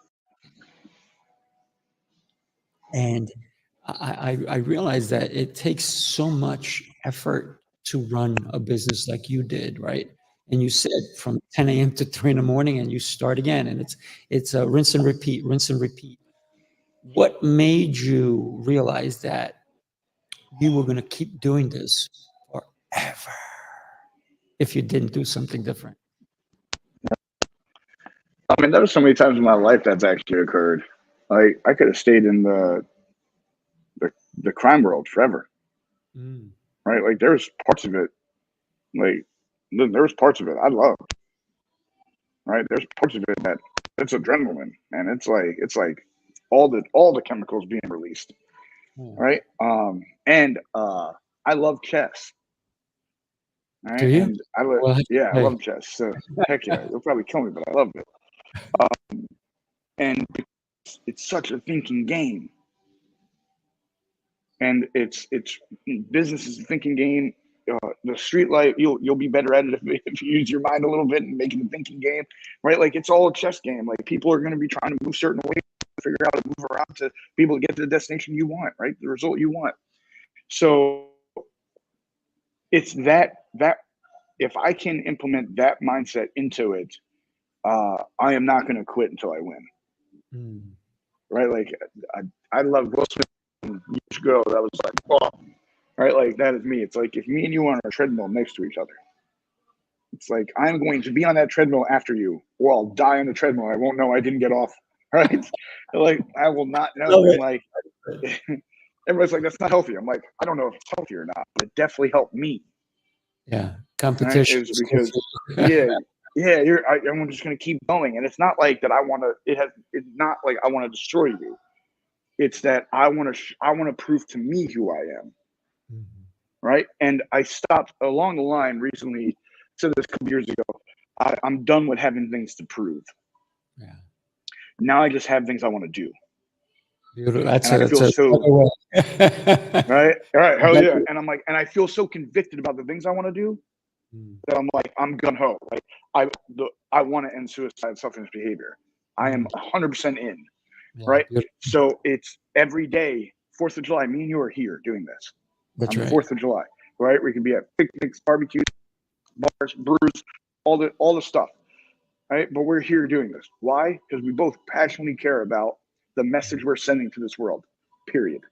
S2: And I realized that it takes so much effort to run a business like you did, right? And you said from 10 a.m. to 3 in the morning, and you start again, and it's a rinse and repeat, rinse and repeat. what made you realize that you were going to keep doing this forever if you didn't do something different?
S3: I mean, there was so many times in my life that's actually occurred. Like I could have stayed in the, the crime world forever,
S2: Mm.
S3: right? Like there's parts of it, like there's parts of it I love, right? There's parts of it that it's adrenaline, and it's like all the chemicals being released,
S2: Yeah.
S3: right? And I love chess,
S2: Do
S3: right?
S2: you?
S3: And
S2: Well,
S3: yeah, I
S2: hey,
S3: love chess. So heck yeah, you'll probably kill me, but I love it. And it's such a thinking game, and it's business is a thinking game. The street life, you'll be better at it if you use your mind a little bit and make it a thinking game, right? Like it's all a chess game. Like people are going to be trying to move certain ways, figure out how to move around to be able to get to the destination you want, right? The result you want. So it's that if I can implement that mindset into it, I am not going to quit until I win,
S2: mm,
S3: right? Like I love Will Smith years ago. That was like, oh, right? Like that is me. It's like if me and you are on a treadmill next to each other, it's like I'm going to be on that treadmill after you, or I'll die on the treadmill. I won't know I didn't get off, right? Like I will not know.
S2: love
S3: And
S2: it.
S3: like everybody's like, that's not healthy. I'm like, I don't know if it's healthy or not, but it definitely helped me.
S2: Yeah,
S3: Right?
S2: competition
S3: Is
S2: is good
S3: because
S2: for you.
S3: yeah, yeah, I'm just gonna keep going, and it's not like that. It's not like I want to destroy you. It's that I want to prove to me who I am,
S2: Mhm.
S3: right? And I stopped along the line recently. Said this a couple years ago. I'm done with having things to prove.
S2: Yeah,
S3: Now I just have things I want to do,
S2: beautiful.
S3: and I
S2: That's
S3: feel
S2: a
S3: so
S2: better way.
S3: right. All right,
S2: A
S3: hell
S2: better
S3: yeah.
S2: way.
S3: And I'm like, and I feel so convicted about the things I want to do
S2: Mm,
S3: that I'm like, I'm gun ho. Like I want to end suicide, self-injurious behavior. I am
S2: mm,
S3: 100% in.
S2: yeah,
S3: Right.
S2: beautiful.
S3: So it's every day. 4th of July. Me and you are here doing this
S2: That's
S3: on the
S2: right.
S3: 4th of July. Right. We can be at picnics, barbecues, bars, brews, all the stuff. Right. But we're here doing this. Why? Because we both passionately care about the message we're sending to this world. Period.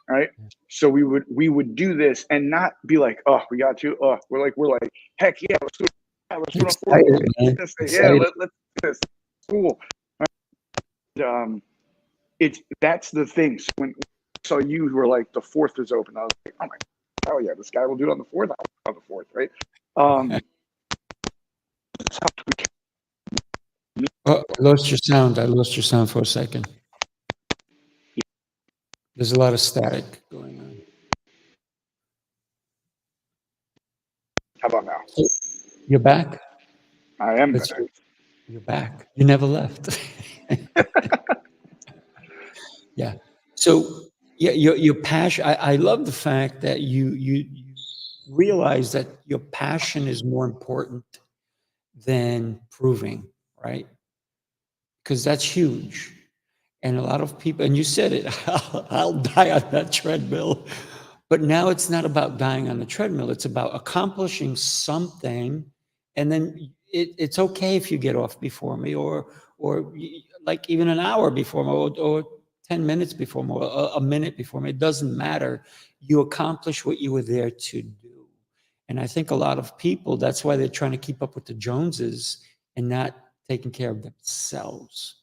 S3: Right. So we would do this and not be like, oh, we got to. Oh, we're like, heck yeah, let's do it. Yeah, let's do it on 4th.
S2: Excited, man.
S3: Let's say, yeah,
S2: Excited.
S3: let's do this. Cool. That's the thing. So when I saw you were like the 4th is open, I was like, oh my, hell yeah, this guy will do it on the 4th. I'll do it on the 4th, right? That's how
S2: Oh, I lost your sound. I lost your sound for a second. There's a lot of static going on.
S3: how about now?
S2: So you're back?
S3: I am
S2: Let's
S3: back.
S2: You're back. You never left. Yeah. So yeah, your passion. I love the fact that you realize that your passion is more important than proving, right? Because that's huge. And a lot of people, and you said it, I'll die on that treadmill. But now it's not about dying on the treadmill. It's about accomplishing something. And then it's okay if you get off before me or like even an hour before me or 10 minutes before me or a minute before me. It doesn't matter. You accomplish what you were there to do. And I think a lot of people, that's why they're trying to keep up with the Joneses and not taking care of themselves.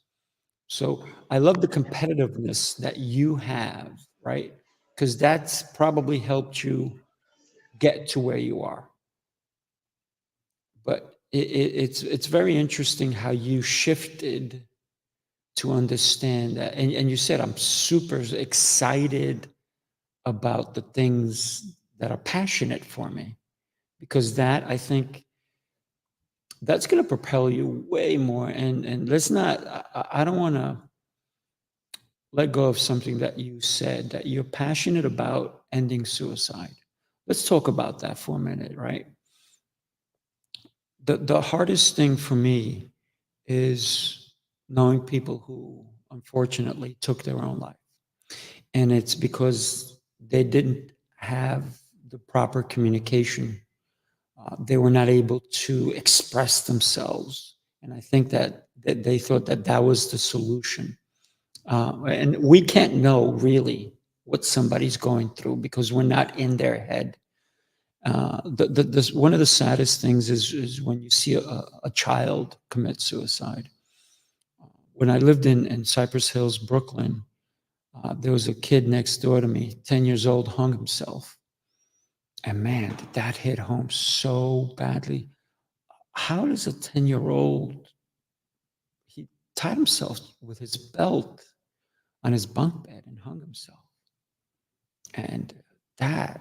S2: So I love the competitiveness that you have, right? Because that's probably helped you get to where you are. But it's very interesting how you shifted to understand that. And you said, I'm super excited about the things that are passionate for me, because that I think that's going to propel you way more. And let's not, I don't want to let go of something that you said that you're passionate about ending suicide. Let's talk about that for a minute, right? The hardest thing for me is knowing people who unfortunately took their own life. And it's because they didn't have the proper communication. They were not able to express themselves. And I think that they thought that that was the solution. And we can't know really what somebody's going through because we're not in their head. One of the saddest things is when you see a child commit suicide. When I lived in Cypress Hills, Brooklyn, there was a kid next door to me, 10 years old, hung himself. And man, did that hit home so badly. How does a 10-year-old, he tied himself with his belt on his bunk bed and hung himself. And that,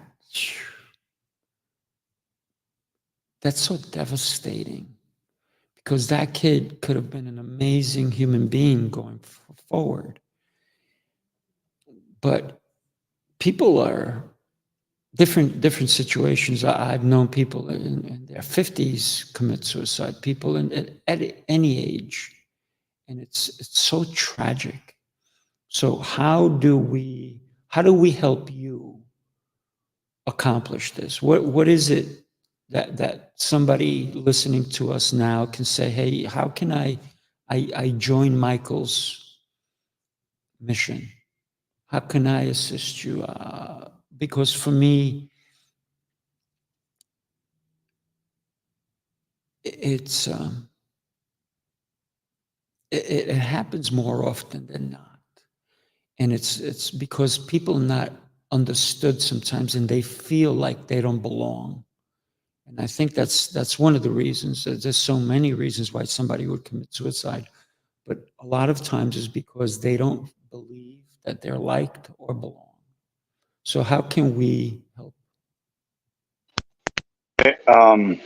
S2: that's so devastating because that kid could have been an amazing human being going forward. But people are different situations. I've known people in their 50s commit suicide, people at any age, and it's so tragic. So how do we help you accomplish this? What is it that somebody listening to us now can say, hey, how can I join Michael's mission? How can I assist you? Because for me, it's it happens more often than not, and it's because people not understood sometimes, and they feel like they don't belong. And I think that's one of the reasons. There's so many reasons why somebody would commit suicide, but a lot of times is because they don't believe that they're liked or belong. So how can we help?
S3: Um,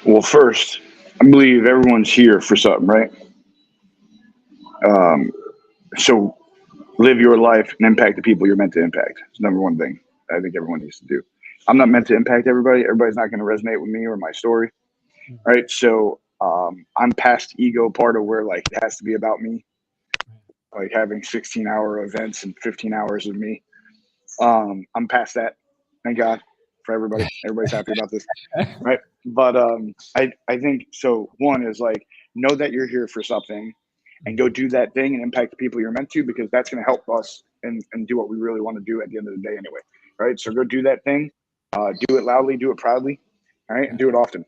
S3: well, first, I believe everyone's here for something, right? Um, so live your life and impact the people you're meant to impact. It's the number one thing I think everyone needs to do. I'm not meant to impact everybody. Everybody's not going to resonate with me or my story, right? So I'm past ego part of where like it has to be about me, like having 16-hour events and 15 hours of me. I'm past that. Thank God for everybody. Everybody's happy about this, right? But I think so. One is like know that you're here for something, and go do that thing and impact the people you're meant to, because that's going to help us and do what we really want to do at the end of the day anyway, right? So go do that thing, do it loudly, do it proudly, all right, and do it often.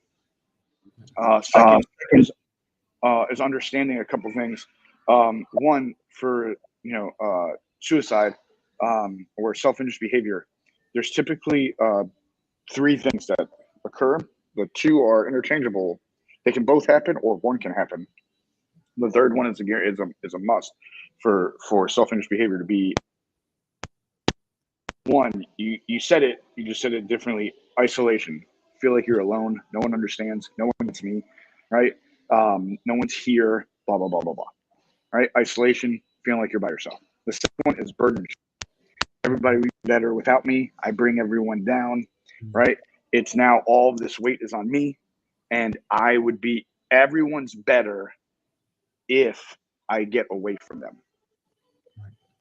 S3: Second is understanding a couple things. One, for suicide or self-induced behavior, there's typically three things that occur. The two are interchangeable. They can both happen, or one can happen. The third one is a must for self-induced behavior to be. One, you said it. You just said it differently. Isolation. Feel like you're alone. No one understands. No one gets me. Right. No one's here. Blah blah blah blah blah. Right. Isolation. Feeling like you're by yourself. The second one is burden. Everybody would be better without me. I bring everyone down. Right. It's now all of this weight is on me, and I would be everyone's better if I get away from them.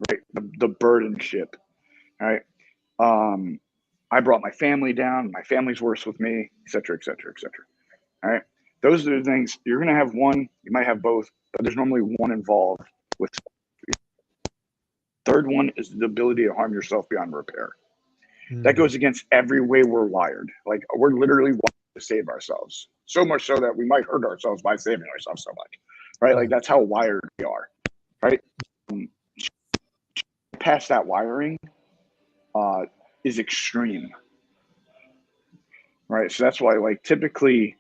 S3: Right. The burden ship. Right. I brought my family down. My family's worse with me, et cetera, et cetera, et cetera. All right. Those are the things. You're going to have one. You might have both, but there's normally one involved with. Third one is the ability to harm yourself beyond repair. That goes against every way we're wired. Like we're literally wired to save ourselves. So much so that we might hurt ourselves by saving ourselves so much. Right. Like that's how wired we are. Right. Past that wiring is extreme. Right. So that's why, like, typically,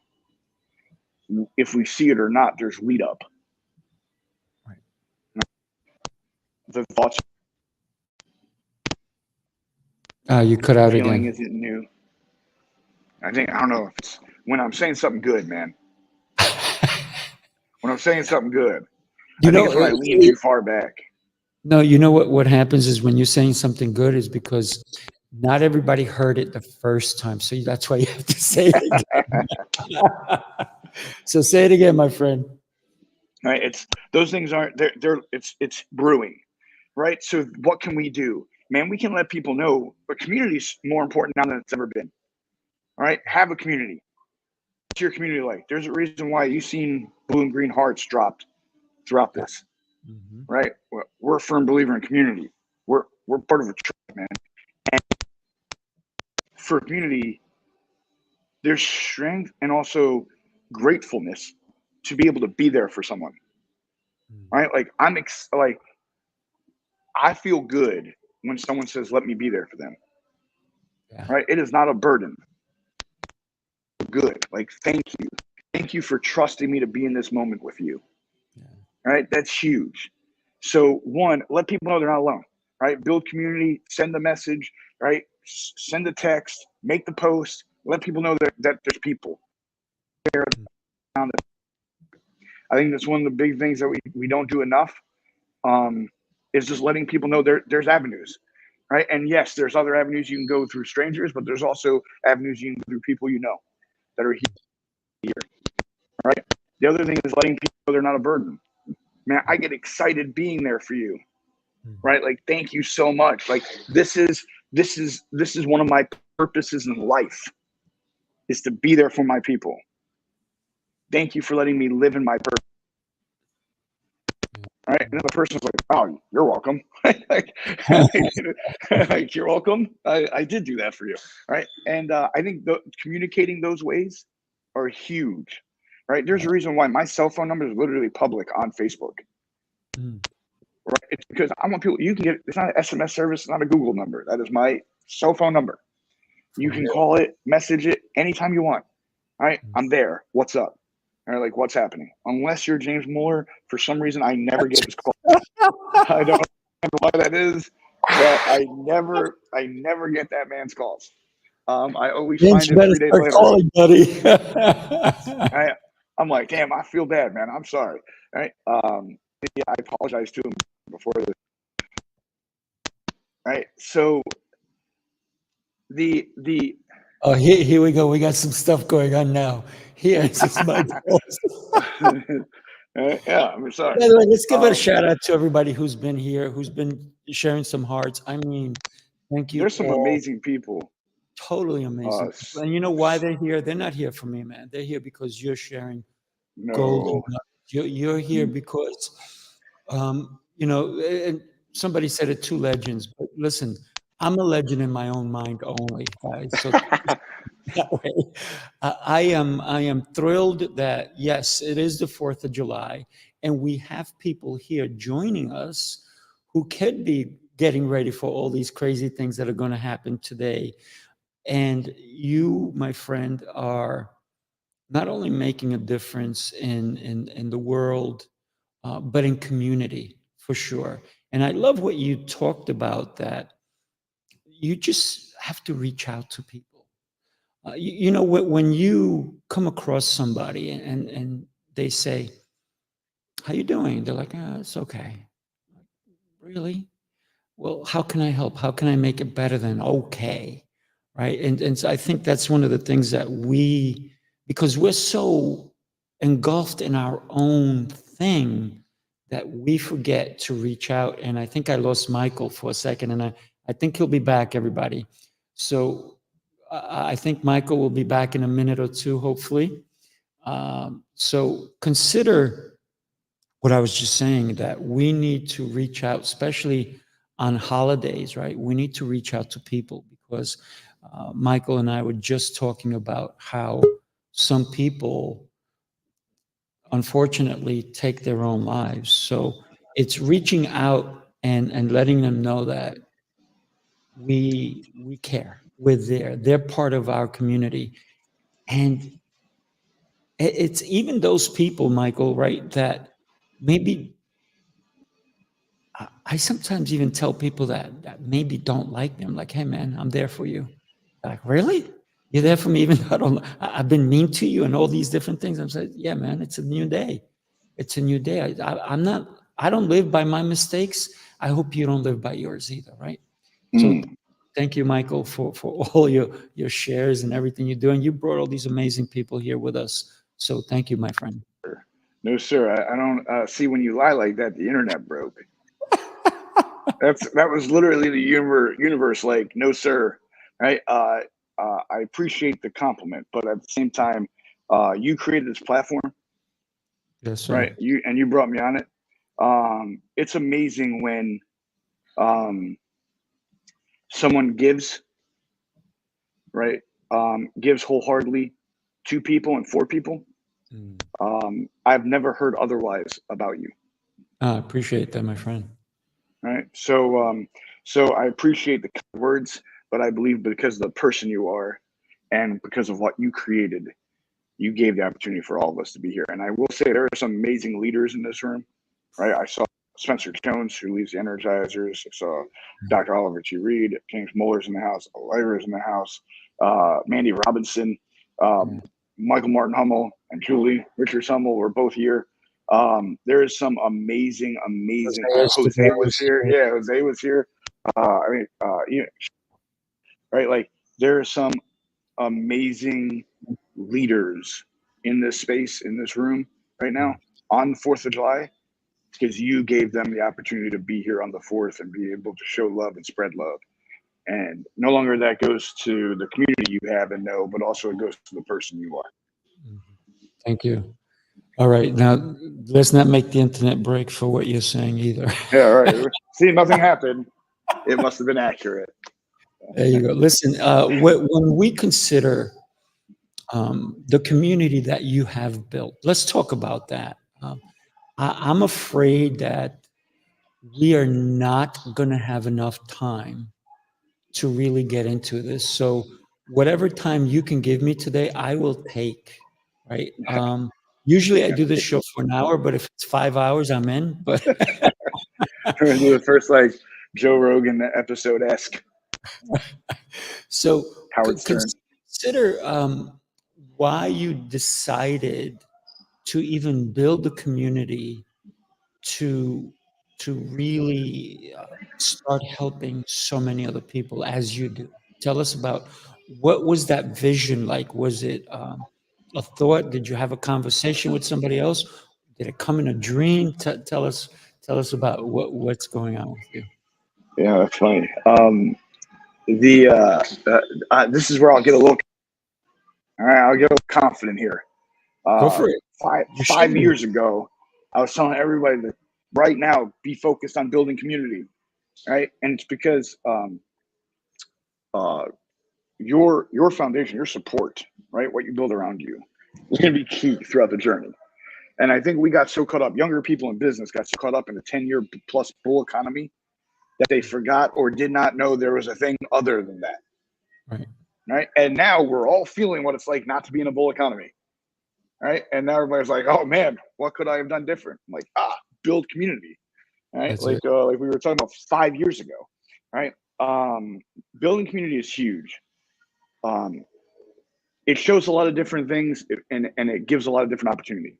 S3: if we see it or not, there's lead up.
S2: Right.
S3: The thoughts.
S2: You cut out
S3: Feeling
S2: again.
S3: isn't new. I don't know if it's when I'm saying something good, man. When I'm saying something good, I think it's when I lean too far back.
S2: No, you know what happens is when you're saying something good is because not everybody heard it the first time. So that's why you have to say it again. So say it again, my friend.
S3: Right? It's those things aren't they're it's brewing. Right? So what can we do? Man, we can let people know, but community's more important now than it's ever been. All right? Have a community. What's your community like? There's a reason why you've seen blue and green hearts dropped throughout this. right? We're a firm believer in community. We're part of a tribe, man. And for community, there's strength and also gratefulness to be able to be there for someone, right? Like like I feel good when someone says, "Let me be there for them."
S2: Yeah.
S3: Right? It is not a burden. Good. Like, thank you for trusting me to be in this moment with you.
S2: Yeah.
S3: Right? That's huge. So one, let people know they're not alone. Right? Build community. Send the message. Right? Send the text. Make the post. Let people know that there's people there around them. I think that's one of the big things that we don't do enough. Is just letting people know there's avenues, right? And yes, there's other avenues you can go through strangers, but there's also avenues you can go through people you know that are here, right? The other thing is letting people know they're not a burden. Man, I get excited being there for you, right? Like, thank you so much. Like, this is one of my purposes in life, is to be there for my people. Thank you for letting me live in my purpose. Right? And the person's like, "Oh, you're welcome." like, you're welcome. I did do that for you, right? And I think communicating those ways are huge, right? There's a reason why my cell phone number is literally public on Facebook, right? It's because I want people. You can get. It's not an SMS service. It's not a Google number. That is my cell phone number. You can call it, message it anytime you want. All right, I'm there. What's up? Or like, what's happening? Unless you're James Mueller, for some reason, I never get his call. I don't know why that is, but I never get that man's calls. I always
S2: Vince,
S3: find
S2: you
S3: it
S2: better
S3: 3 days
S2: start
S3: later.
S2: calling, buddy.
S3: I'm like, damn, I feel bad, man. I'm sorry. Right? Yeah, I apologize to him before this. Right? So the
S2: Oh, here we go. We got some stuff going on now. Here's it's my
S3: yeah, I'm sorry.
S2: By the way, let's give a shout out to everybody who's been here, who's been sharing some hearts. I mean, thank you
S3: There's some
S2: all.
S3: amazing people.
S2: Totally amazing. And you know why they're here? They're not here for me, man. They're here because you're sharing golden
S3: No.
S2: nuggets. You're here because, and somebody said it, two legends. But listen, I'm a legend in my own mind only, guys. So that way, I am thrilled that yes, it is the 4th of July, and we have people here joining us who could be getting ready for all these crazy things that are going to happen today. And you, my friend, are not only making a difference in the world, but in community for sure. And I love what you talked about, that you just have to reach out to people. When you come across somebody and they say, "How you doing?" They're like, "It's okay." Really? Well, how can I help? How can I make it better than okay? Right. And so I think that's one of the things that because we're so engulfed in our own thing, that we forget to reach out. And I think I lost Michael for a second, and I think he'll be back, everybody. So I think Michael will be back in a minute or two, hopefully. So consider what I was just saying, that we need to reach out, especially on holidays, right? We need to reach out to people, because Michael and I were just talking about how some people unfortunately take their own lives. So it's reaching out and letting them know that we care, we're there, they're part of our community. And it's even those people, Michael, right, that maybe I sometimes even tell people that maybe don't like me. I'm like, "Hey, man, I'm there for you." They're like, "Really? You're there for me, even though I've been mean to you and all these different things?" I'm saying, "Yeah, man, it's a new day. It's a new day. I'm not. I don't live by my mistakes. I hope you don't live by yours either, right?" So, thank you, Michael, for all your shares and everything you're doing. You brought all these amazing people here with us. So, thank you, my friend.
S3: No, sir. I don't see, when you lie like that, the internet broke. That was literally the universe. Like, no, sir. Right. I appreciate the compliment, but at the same time, you created this platform,
S2: Yes, sir.
S3: right? You brought me on it. It's amazing when someone gives, right? Gives wholeheartedly to people and for people. I've never heard otherwise about you.
S2: I appreciate that, my friend.
S3: Right. So I appreciate the kind words, but I believe because of the person you are and because of what you created, you gave the opportunity for all of us to be here. And I will say there are some amazing leaders in this room, right? I saw Spencer Jones, who leads the Energizers. I saw Dr. Oliver T. Reed, James Muller's in the house, Lyra's in the house, Mandy Robinson, Michael Martin Hummel, and Julie Richards Hummel were both here. There is some amazing. Jose was here. Yeah, Jose was here. Right? Like there are some amazing leaders in this space, in this room right now on the 4th of July, because you gave them the opportunity to be here on the 4th and be able to show love and spread love. And no longer that goes to the community you have and know, but also it goes to the person you are.
S2: Thank you. All right. Now, let's not make the internet break for what you're saying either.
S3: Yeah, right. See, nothing happened. It must have been accurate.
S2: There you go. Listen, when we consider the community that you have built, let's talk about that. I'm afraid that we are not going to have enough time to really get into this. So whatever time you can give me today, I will take, right? Usually I do this show for an hour, but if it's 5 hours, I'm in. But
S3: We're going to do the first like Joe Rogan episode-esque.
S2: So
S3: Howard Stern.
S2: Consider why you decided to even build the community to really start helping so many other people as you do. Tell us about what was that vision like? Was it a thought? Did you have a conversation with somebody else? Did it come in a dream? Tell us about what's going on with you.
S3: Yeah, that's funny. This is where I'll get a little. All right, I'll get a little confident here.
S2: Go for it.
S3: 5 years ago, I was telling everybody that right now be focused on building community, right? And it's because your foundation, your support, right, what you build around you, is going to be key throughout the journey. And I think we got so caught up, younger people in business got so caught up in the 10-year plus bull economy that they forgot or did not know there was a thing other than that. Right. And now we're all feeling what it's like not to be in a bull economy. Right. And now everybody's like, oh man, what could I have done different? I'm like, build community. Right. That's like we were talking about 5 years ago. Right. Building community is huge. It shows a lot of different things and it gives a lot of different opportunity.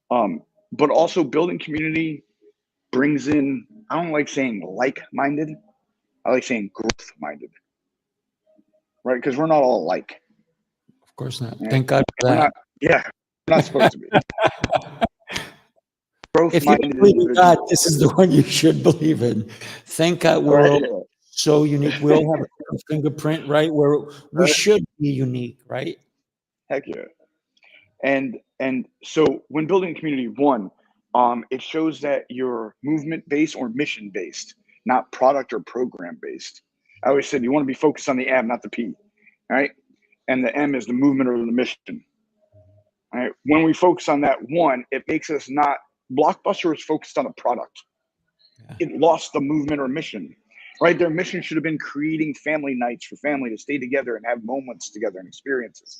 S3: But also building community brings in, I don't like saying like-minded. I like saying growth-minded. Right? Because we're not all alike.
S2: Of course not. Right? Thank God for that.
S3: We're not supposed to be.
S2: If you believe in God, this is the one you should believe in. Thank God we're all so unique. We all have a fingerprint, right? Where we should be unique, right?
S3: Heck yeah. And so when building a community, it shows that you're movement-based or mission-based, not product or program-based. I always said you want to be focused on the M, not the P, right? And the M is the movement or the mission. Right? When we focus on that one, it makes us not. Blockbuster is focused on a product. It lost the movement or mission. Right? Their mission should have been creating family nights for family to stay together and have moments together and experiences.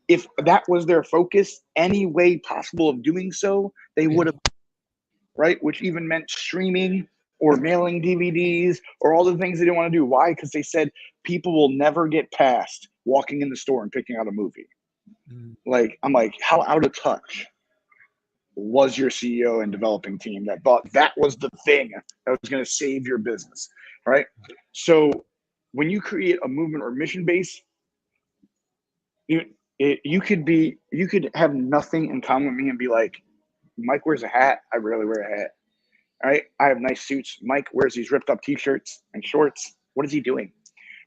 S3: If that was their focus, any way possible of doing so, they would have. Right? Which even meant streaming or mailing DVDs or all the things they didn't want to do. Why? Because they said people will never get past walking in the store and picking out a movie. Like, I'm like, how out of touch was your CEO and developing team that thought that was the thing that was going to save your business, right? So when you create a movement or mission base, you could have nothing in common with me and be like, Mike wears a hat. I rarely wear a hat. All right. I have nice suits. Mike wears these ripped up t-shirts and shorts. What is he doing?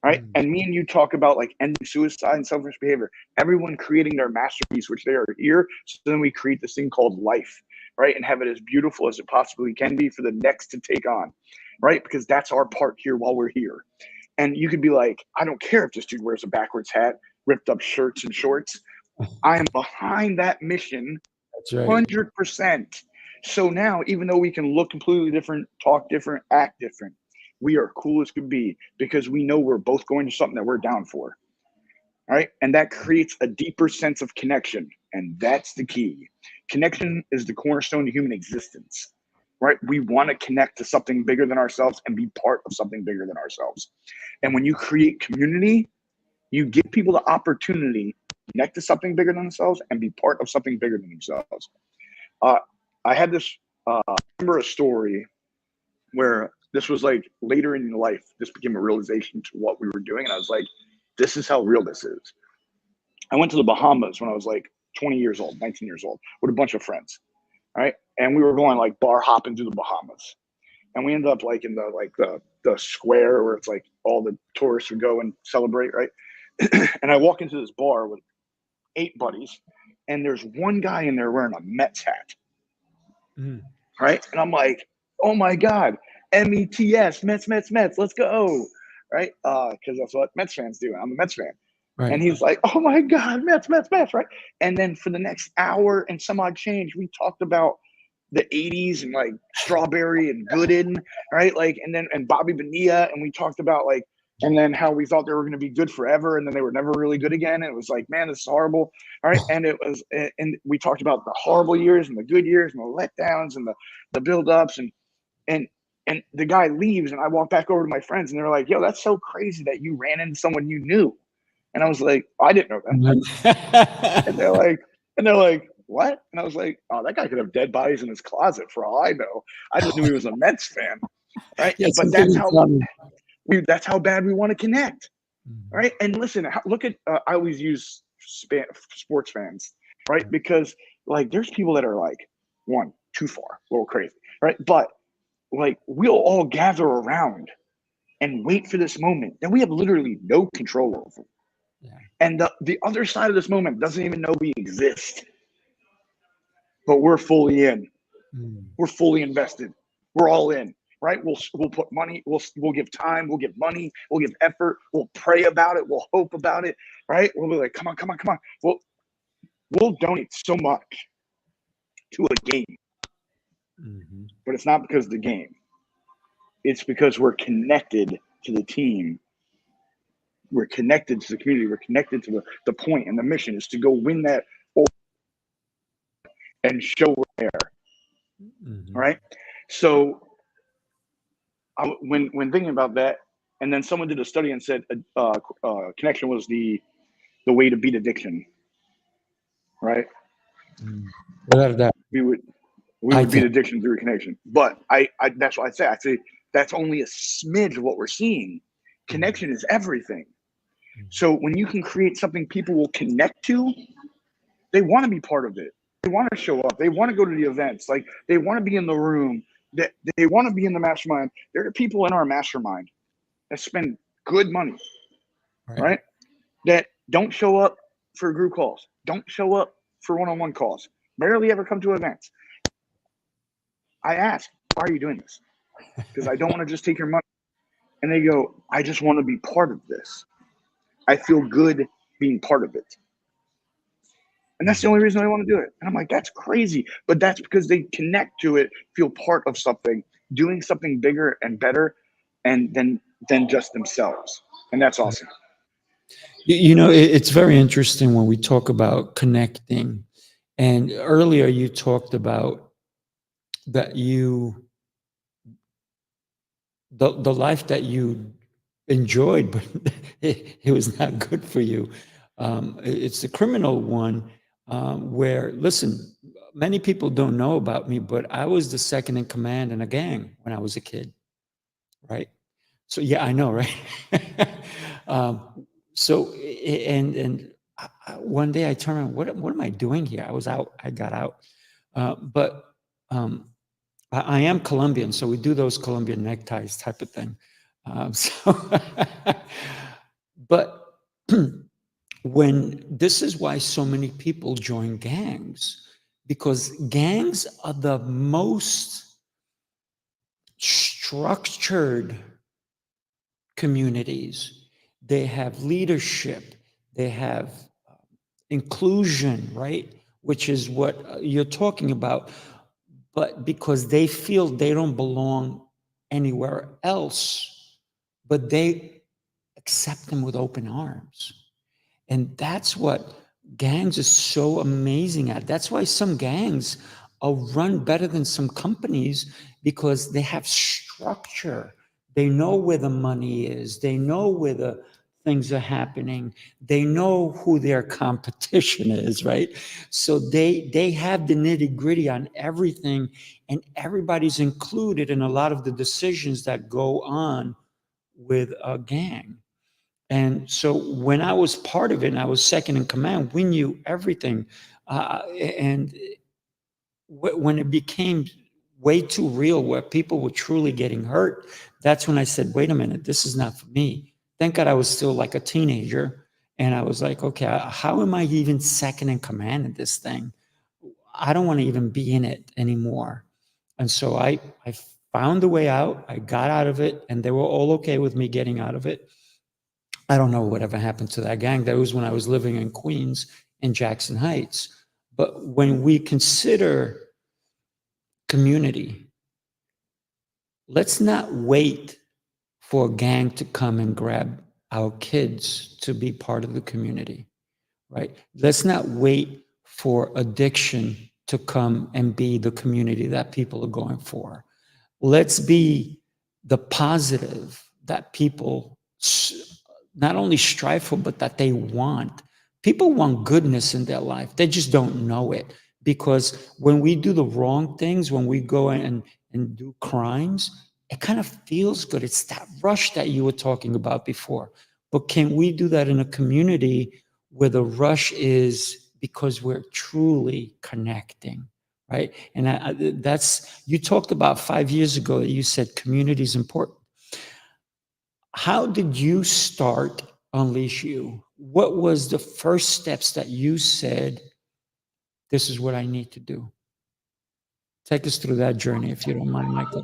S3: Right. And me and you talk about like ending suicide and selfish behavior, everyone creating their masterpiece, which they are here. So then we create this thing called life. right? And have it as beautiful as it possibly can be for the next to take on, right? Because that's our part here while we're here. And you could be like, I don't care if this dude wears a backwards hat, ripped up shirts and shorts. I am behind that mission
S2: That's right.
S3: 100%. So now, even though we can look completely different, talk different, act different, we are cool as could be because we know we're both going to something that we're down for. Right. And that creates a deeper sense of connection. And that's the key. Connection is the cornerstone to human existence. Right. We want to connect to something bigger than ourselves and be part of something bigger than ourselves. And when you create community, you give people the opportunity to connect to something bigger than themselves and be part of something bigger than themselves. I had this, I remember a story where this was like later in life, this became a realization to what we were doing. And I was like, this is how real this is. I went to the Bahamas when I was like 20 years old, 19 years old, with a bunch of friends. Right. And we were going like bar hopping through the Bahamas. And we ended up like in the square where it's like all the tourists would go and celebrate. Right. And I walk into this bar with 8 buddies, and there's one guy in there wearing a Mets hat. Right. And I'm like, oh my God, METS, Mets, let's go. Right. Because that's what Mets fans do. I'm a Mets fan.
S2: Right.
S3: And he's like, oh my God, Mets, right? And then for the next hour and some odd change, we talked about the 80s and like Strawberry and Gooden, right? Like, and Bobby Bonilla. And we talked about like, and then how we thought they were going to be good forever. And then they were never really good again. And it was like, man, this is horrible. All right. And we talked about the horrible years and the good years and the letdowns and the buildups and the guy leaves and I walk back over to my friends and they're like, yo, that's so crazy that you ran into someone you knew. And I was like, I didn't know that. and they're like, what? And I was like, oh, that guy could have dead bodies in his closet for all I know. I just knew he was a Mets fan. Right.
S2: Yes,
S3: but that's how bad we want to connect. Right. And listen, look at, I always use sports fans, right? Because like, there's people that are like, one, too far, a little crazy. Right. But like, we'll all gather around and wait for this moment that we have literally no control over.
S2: Yeah.
S3: And the other side of this moment doesn't even know we exist. But we're fully in. We're fully invested. We're all in, right? We'll put money, we'll give time, we'll give money, we'll give effort, we'll pray about it, we'll hope about it, right? We'll be like, come on. We'll donate so much to a game. But it's not because of the game. It's because we're connected to the team. We're connected to the community. We're connected to the point, and the mission is to go win that and show we're there. Right. So when thinking about that, and then someone did a study and said connection was the way to beat addiction. Right.
S2: Without a doubt.
S3: We would beat addiction through connection. But I that's what I say that's only a smidge of what we're seeing. Connection is everything. So when you can create something people will connect to, they want to be part of it. They want to show up. They want to go to the events. Like they want to be in the room. That they want to be in the mastermind. There are people in our mastermind that spend good money, right? That don't show up for group calls. Don't show up for one-on-one calls. Barely ever come to events. I ask, why are you doing this? Because I don't want to just take your money. And they go, I just want to be part of this. I feel good being part of it. And that's the only reason I want to do it. And I'm like, that's crazy. But that's because they connect to it, feel part of something, doing something bigger and better, and than just themselves. And that's awesome.
S2: You know, it's very interesting when we talk about connecting. And earlier you talked about that the life that you enjoyed, but it was not good for you. It's the criminal one where, listen, many people don't know about me, but I was the second in command in a gang when I was a kid, right? So yeah, I know, right? One day I turned around, what am I doing here? I was out, I got out. But I am Colombian, so we do those Colombian neckties type of thing. But this is why so many people join gangs, because gangs are the most structured communities. They have leadership, they have inclusion, right? Which is what you're talking about. But because they feel they don't belong anywhere else, but they accept them with open arms. And that's what gangs is so amazing at. That's why some gangs are run better than some companies, because they have structure. They know where the money is. They know where the things are happening. They know who their competition is, right? So they have the nitty-gritty on everything, and everybody's included in a lot of the decisions that go on with a gang. And so when I was part of it and I was second in command, we knew everything. And when it became way too real, where people were truly getting hurt, that's when I said, wait a minute, this is not for me. Thank God I was still like a teenager. And I was like, okay, how am I even second in command in this thing? I don't want to even be in it anymore. And so I found a way out. I got out of it, and they were all okay with me getting out of it. I don't know whatever happened to that gang. That was when I was living in Queens in Jackson Heights. But when we consider community, let's not wait for a gang to come and grab our kids to be part of the community, right? Let's not wait for addiction to come and be the community that people are going for. Let's be the positive that people not only strive for, but that they want. People want goodness in their life. They just don't know it, because when we do the wrong things, when we go and do crimes, it kind of feels good. It's that rush that you were talking about before. But can we do that in a community where the rush is because we're truly connecting? Right. And that's, you talked about 5 years ago that you said community is important. How did you start Unleash You? What was the first steps that you said, this is what I need to do? Take us through that journey, if you don't mind, Michael.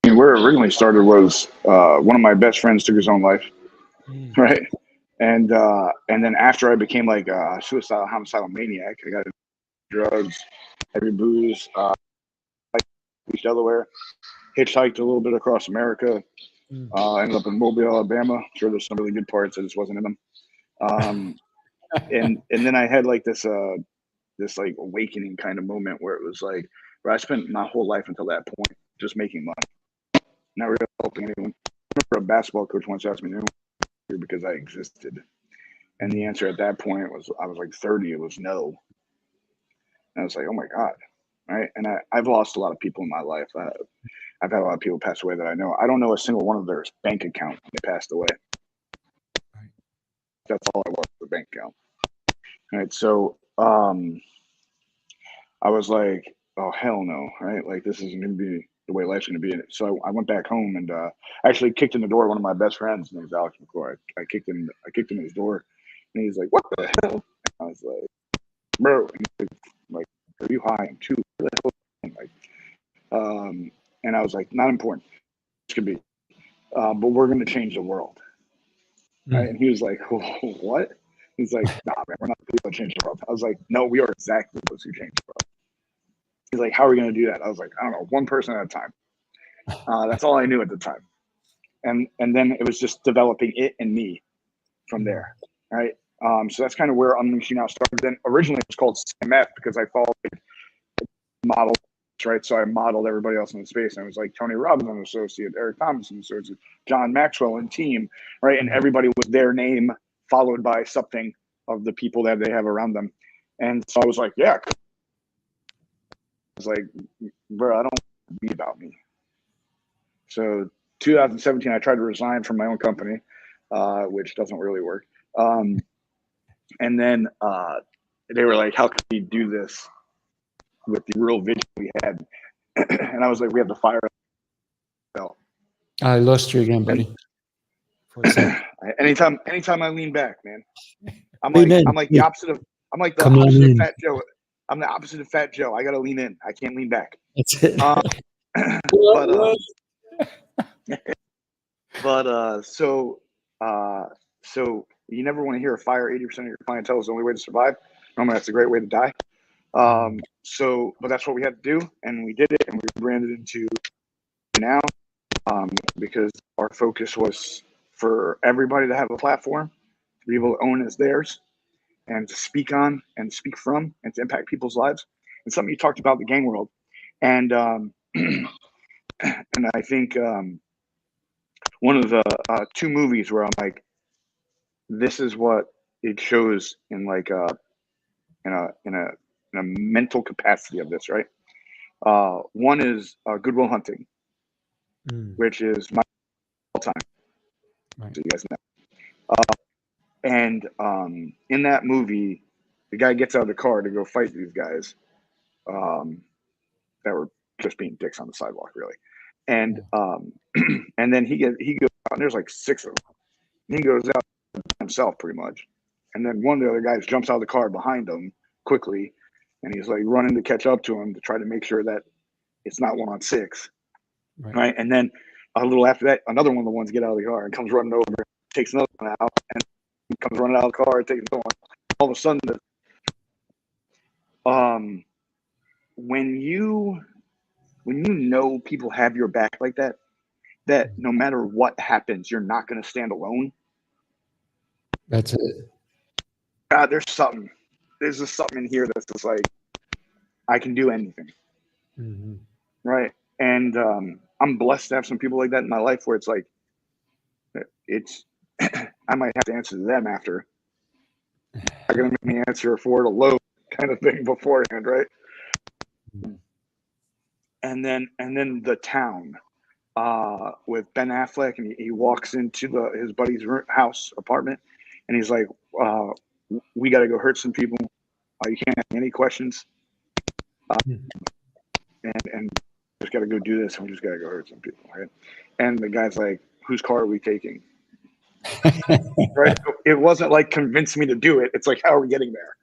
S3: I mean, where it originally started was one of my best friends took his own life, right? And then after I became like a suicidal, homicidal maniac, I got drugs, heavy booze, Delaware, hitchhiked a little bit across America, ended up in Mobile, Alabama. I'm sure there's some really good parts that just wasn't in them. And then I had like this like awakening kind of moment where it was like, where I spent my whole life until that point just making money, not really helping anyone. I remember a basketball coach once asked me because I existed, and the answer at that point was, I was like 30. It was no. And I was like, oh my God. Right. And I've lost a lot of people in my life. I've had a lot of people pass away that I know. I don't know a single one of their bank account when they passed away.
S2: Right.
S3: That's all I was, the bank account. Right. So I was like, oh, hell no. Right. Like, this isn't going to be the way life's going to be. So I went back home and actually kicked in the door. One of my best friends, named Alex McCoy. I kicked in his door, and he's like, what the hell? And I was like, bro, and like, are you high? I'm too. Like, and I was like, not important. This could be, but we're going to change the world. Right? And he was like, what? He's like, nah, man, we're not the people that change the world. I was like, no, we are exactly those who change the world. He's like, how are we going to do that? I was like, I don't know, one person at a time. That's all I knew at the time. And then it was just developing it and me from there. Right. So that's kind of where UnleashU Now started. Then originally it was called CMF because I followed model, right? So I modeled everybody else in the space. And it was like Tony Robbins, an associate, Eric Thomas, an associate, John Maxwell and team, right? And everybody was their name followed by something of the people that they have around them. And so I was like, yeah. I was like, bro, I don't want it to be about me. So 2017, I tried to resign from my own company, which doesn't really work. And then they were like, how can we do this with the real vision we had? And I was like, we have to fire.
S2: I lost you again, buddy.
S3: anytime I lean back, man, I'm like the opposite of I'm like the
S2: Come on
S3: opposite of
S2: in.
S3: Fat Joe. I'm the opposite of Fat Joe. I got to lean in. I can't lean back.
S2: That's it.
S3: But so you never want to hear a fire 80% of your clientele is the only way to survive. Normally that's a great way to die. But that's what we had to do, and we did it, and we branded into now, because our focus was for everybody to have a platform to be able to own as theirs and to speak on and speak from and to impact people's lives. And something you talked about the gang world, and and I think one of the 2 movies where I'm like, this is what it shows in like in a mental capacity of this, right? One is Good Will Hunting, which is my all time,
S2: Right.
S3: so you guys know. And in that movie, the guy gets out of the car to go fight these guys that were just being dicks on the sidewalk, really. And and then he goes out, and there's like 6 of them. And he goes out himself, pretty much. And then one of the other guys jumps out of the car behind him quickly, and he's like running to catch up to him to try to make sure that it's not 1-on-6, right? And then a little after that, another one of the ones get out of the car and comes running over, takes another one out, and comes running out of the car and takes another one. All of a sudden, when you know people have your back like that, that no matter what happens, you're not going to stand alone.
S2: That's it.
S3: There's just something in here that's just like, I can do anything. Right. And I'm blessed to have some people like that in my life where it's like, I might have to answer to them after. They're going to make me answer for it alone, kind of thing beforehand, right? And then The Town with Ben Affleck, and he walks into his buddy's house apartment, and he's like, we got to go hurt some people. You can't ask any questions. And just got to go do this, and we just got to go hurt some people, right? And the guy's like, whose car are we taking? Right? It wasn't like convince me to do it. It's like, how are we getting there?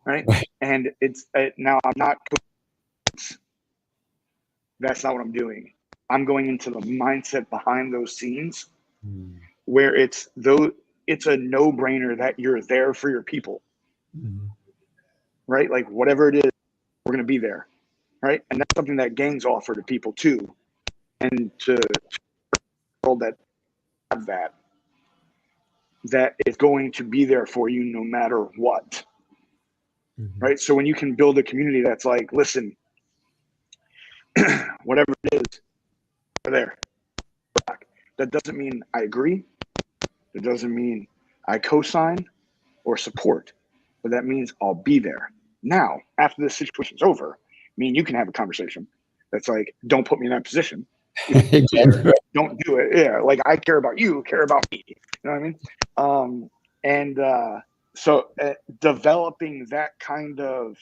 S3: Right? And now I'm not, that's not what I'm doing. I'm going into the mindset behind those scenes where it's a no-brainer that you're there for your people. Right? Like whatever it is, we're going to be there. Right? And that's something that gangs offer to people too. And to world that have that is going to be there for you no matter what. Right? So when you can build a community that's like, listen, whatever it is, we're there. That doesn't mean I agree. It doesn't mean I co-sign or support, but that means I'll be there. Now, after this situation's over, me and you can have a conversation that's like, don't put me in that position. Don't do it. Yeah, like I care about you, care about me. You know what I mean? So developing that kind of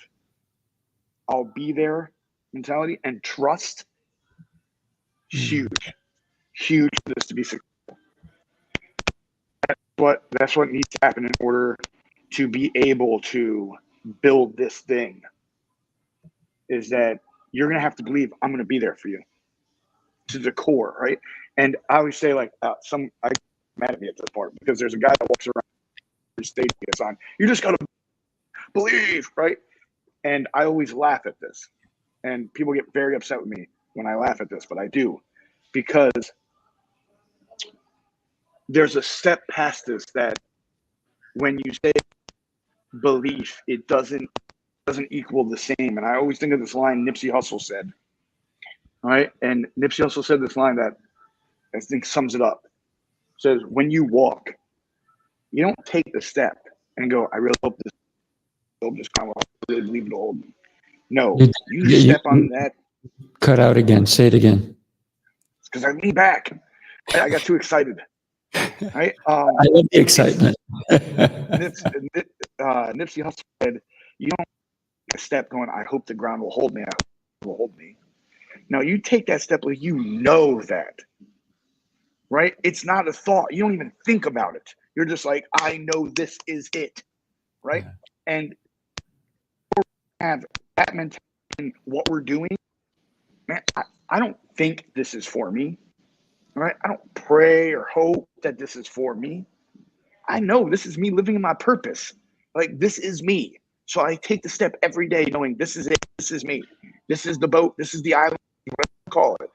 S3: I'll be there mentality and trust, huge for this to be successful. That's what needs to happen in order to be able to build this thing, is that you're going to have to believe I'm going to be there for you to the core, right? And I always say, like, I mad at me at this part because there's a guy that walks around the stage gets on. You just got to believe, right? And I always laugh at this, and people get very upset with me when I laugh at this, but I do, because there's a step past this that when you say belief, it doesn't equal the same. And I always think of this line Nipsey Hussle said, right? And Nipsey Hussle said this line that I think sums it up. It says, when you walk, you don't take the step and go, I really hope this kind of really believe it'll hold me. No, you step on that.
S2: Cut out again. Say it again.
S3: Because I lean back. I got too excited. Right?
S2: I love the excitement.
S3: Nipsey Hussle said, you don't take a step going, I hope the ground will hold me. I hope it will hold me. No, you take that step like you know that. Right? It's not a thought. You don't even think about it. You're just like, I know this is it. Right? Yeah. And have that mentality in what we're doing, man, I don't think this is for me. Right? I don't pray or hope that this is for me. I know this is me living in my purpose. Like, this is me. So I take the step every day knowing this is it. This is me. This is the boat. This is the island, whatever you call it.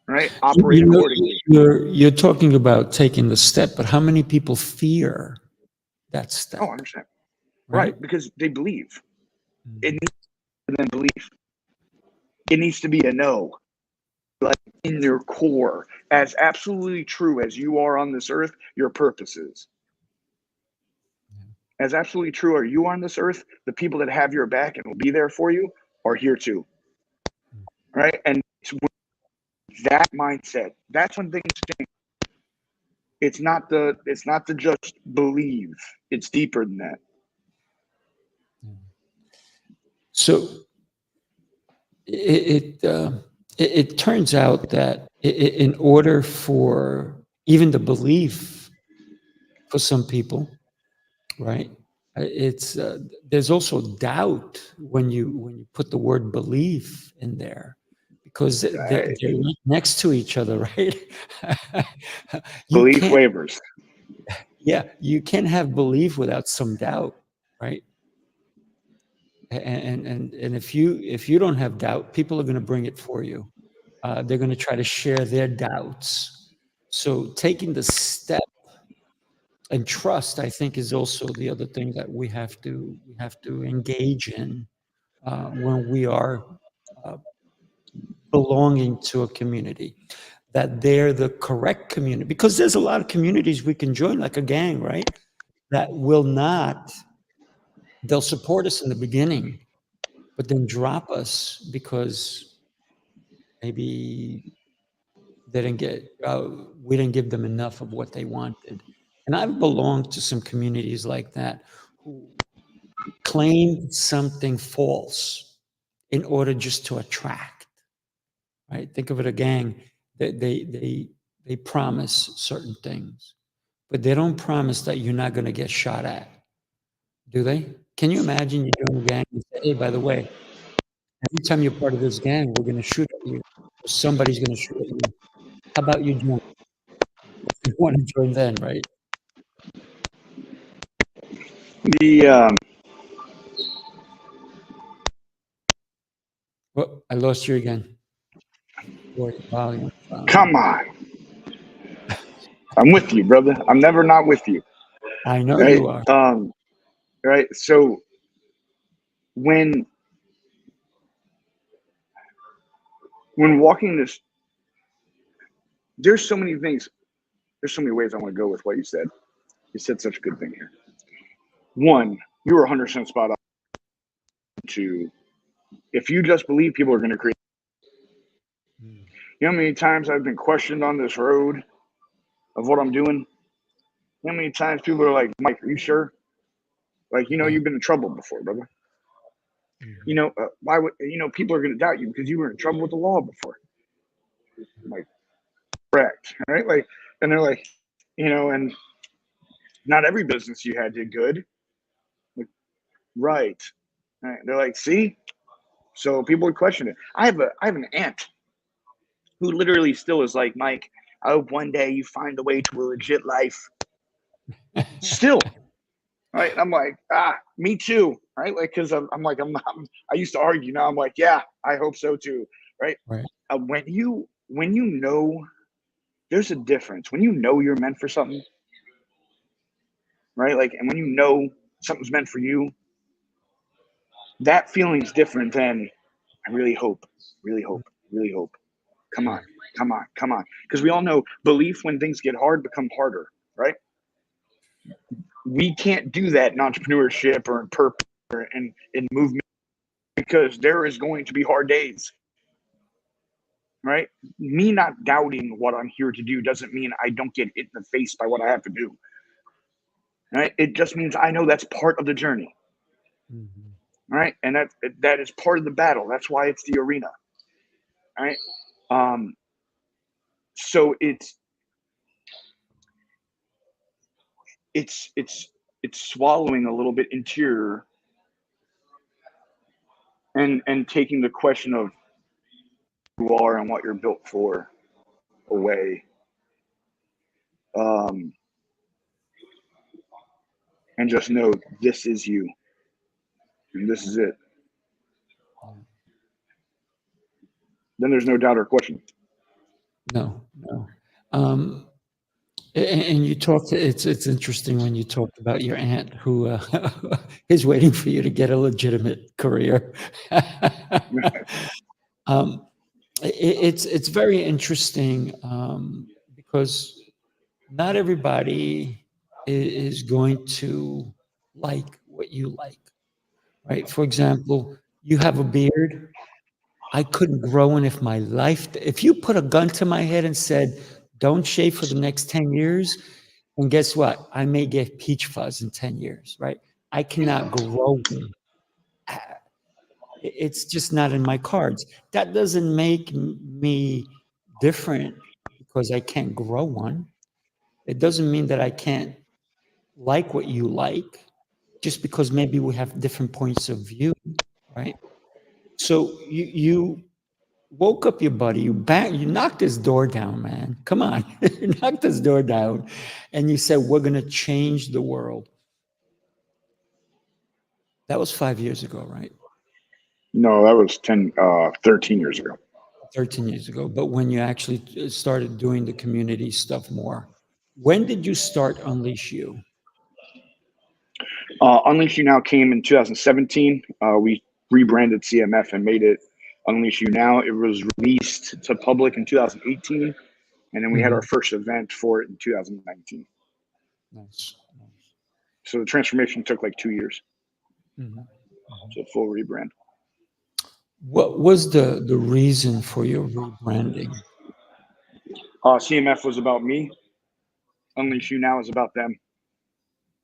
S3: Right? Operate accordingly.
S2: You're talking about taking the step, but how many people fear that step?
S3: Oh, I understand.
S2: Right?
S3: Right. Because they believe. It needs to then believe. It needs to be a no. Like, in their core, as absolutely true as you are on this earth, your purpose is. As absolutely true are you on this earth, the people that have your back and will be there for you are here too. Right? And that mindset, that's when things change. It's not the just believe. It's deeper than that.
S2: So it turns out that in order for even the belief for some people, right? It's there's also doubt when you put the word belief in there, because they're
S3: Right.
S2: next to each other, right? You
S3: Belief
S2: can't,
S3: wavers.
S2: yeah, you can't have belief without some doubt, right? And if you don't have doubt, people are going to bring it for you. They're going to try to share their doubts. So taking the step and trust, I think, is also the other thing that we have to engage in when we are uh, belonging to a community, that they're the correct community, because there's a lot of communities we can join, like a gang, right? That will not, they'll support us in the beginning, but then drop us because maybe they didn't get, we didn't give them enough of what they wanted. And I've belonged to some communities like that who claimed something false in order just to attract, right? Think of it, a gang. They promise certain things, but they don't promise that you're not going to get shot at, do they? Can you imagine you join a gang and say, hey, by the way, every time you're part of this gang, we're going to shoot at you, or somebody's going to shoot at you. How about you join? If you want to join, then, right?
S3: The
S2: Well, I lost you again. Boy, volume.
S3: Come on. I'm with you, brother. I'm never not with you.
S2: I know
S3: Right?
S2: you are.
S3: Right. So when walking this, there's so many things. There's so many ways I want to go with what you said. You said such a good thing here. One, you were 100% spot on. To, if you just believe, people are going to create.
S2: Mm.
S3: You know how many times I've been questioned on this road of what I'm doing? You know how many times people are like, Mike, are you sure? Like,
S2: Yeah.
S3: you've been in trouble before, brother.
S2: Mhm.
S3: Why would, people are going to doubt you because you were in trouble with the law before. I'm like, correct. Right? Like, and they're like, and not every business you had did good. Like, right. Right. They're like, see? So people would question it. I have an aunt who literally still is like, Mike, I hope one day you find the way to a legit life. Still, right? And I'm like, me too, right? Like, because I'm like, I used to argue. Now I'm like, yeah, I hope so too, right?
S2: Right.
S3: When you know, there's a difference. When you know you're meant for something, right? Like, and when you know something's meant for you, that feeling's different than I really hope, really hope, really hope. Come on, come on, come on. Because we all know belief when things get hard become harder, right? We can't do that in entrepreneurship or in purpose or in movement because there is going to be hard days, right? Me not doubting what I'm here to do doesn't mean I don't get hit in the face by what I have to do, right? It just means I know that's part of the journey,
S2: Mhm.
S3: right? And that is part of the battle. That's why it's the arena, right? Um, so it's swallowing a little bit into and taking the question of who you are and what you're built for away. And just know this is you, and this is it. Then there's no doubt or question.
S2: No. And you talked. It's interesting when you talked about your aunt who is waiting for you to get a legitimate career. It's very interesting because not everybody is going to like what you like, right? For example, you have a beard. I couldn't grow one if my life. If you put a gun to my head and said, "Don't shave for the next 10 years," and guess what? I may get peach fuzz in 10 years, right? I cannot grow one. It's just not in my cards. That doesn't make me different because I can't grow one. It doesn't mean that I can't like what you like just because maybe we have different points of view, right? So you woke up your buddy, you knocked his door down, man. Come on. You knocked his door down and you said, we're going to change the world. That was 5 years ago, right?
S3: No, that was 13 years ago.
S2: 13 years ago. But when you actually started doing the community stuff more, when did you start Unleash You?
S3: UnleashU Now came in 2017. We rebranded CMF and made it UnleashU Now. It was released to public in 2018, and then we had our first event for it in 2019.
S2: Nice.
S3: So the transformation took like 2 years. So full rebrand.
S2: What was the reason for your rebranding?
S3: CMF was about me. UnleashU Now is about them.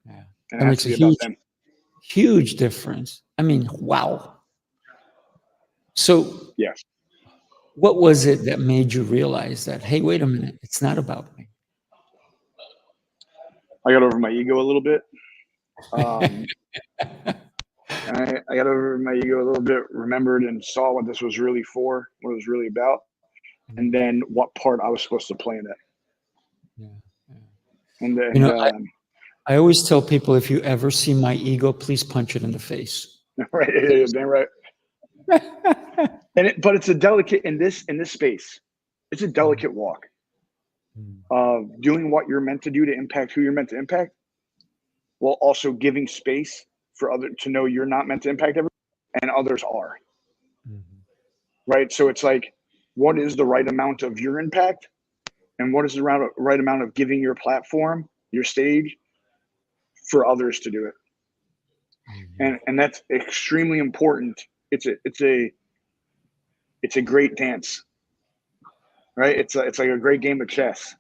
S2: Yeah.
S3: And
S2: That
S3: it has
S2: makes
S3: to
S2: a
S3: be about them.
S2: huge difference. I mean, wow. So
S3: Yes.
S2: what was it that made you realize that, hey, wait a minute, it's not about me?
S3: I got over my ego a little bit. I got over my ego a little bit, remembered and saw what this was really for, what it was really about, and then what part I was supposed to play in it.
S2: Yeah. I always tell people, if you ever see my ego, please punch it in the face.
S3: Right, damn right. But it's a delicate in this space. It's a delicate walk of doing what you're meant to do to impact who you're meant to impact, while also giving space for others to know you're not meant to impact everyone and others are. Right. So it's like, what is the right amount of your impact, and what is the right amount of giving your platform, your stage, for others to do it. And that's extremely important. It's a great dance, right? It's like a great game of chess,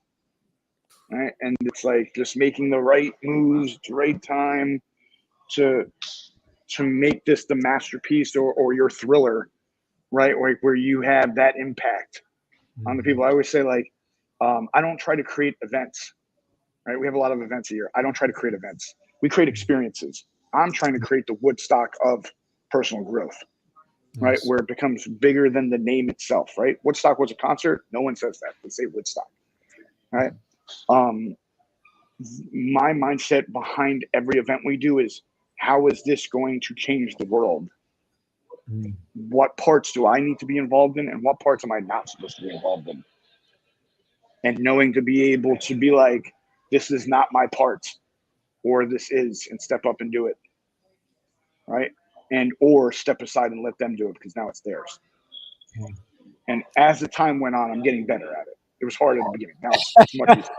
S3: right? And it's like just making the right moves, the right time to make this the masterpiece or your thriller, right? Where you have that impact on the people. I always say, like, I don't try to create events, right? We have a lot of events a year. I don't try to create events. We create experiences. I'm trying to create the Woodstock of personal growth, right? Where it becomes bigger than the name itself, right? Woodstock was a concert. No one says that. They say Woodstock, right? My mindset behind every event we do is, how is this going to change the world? What parts do I need to be involved in, and what parts am I not supposed to be involved in? And knowing to be able to be like, this is not my part, or this is, and step up and do it, right? And or step aside and let them do it, because now it's theirs. And as the time went on, I'm getting better at it. It was hard at the beginning. Now it's much easier.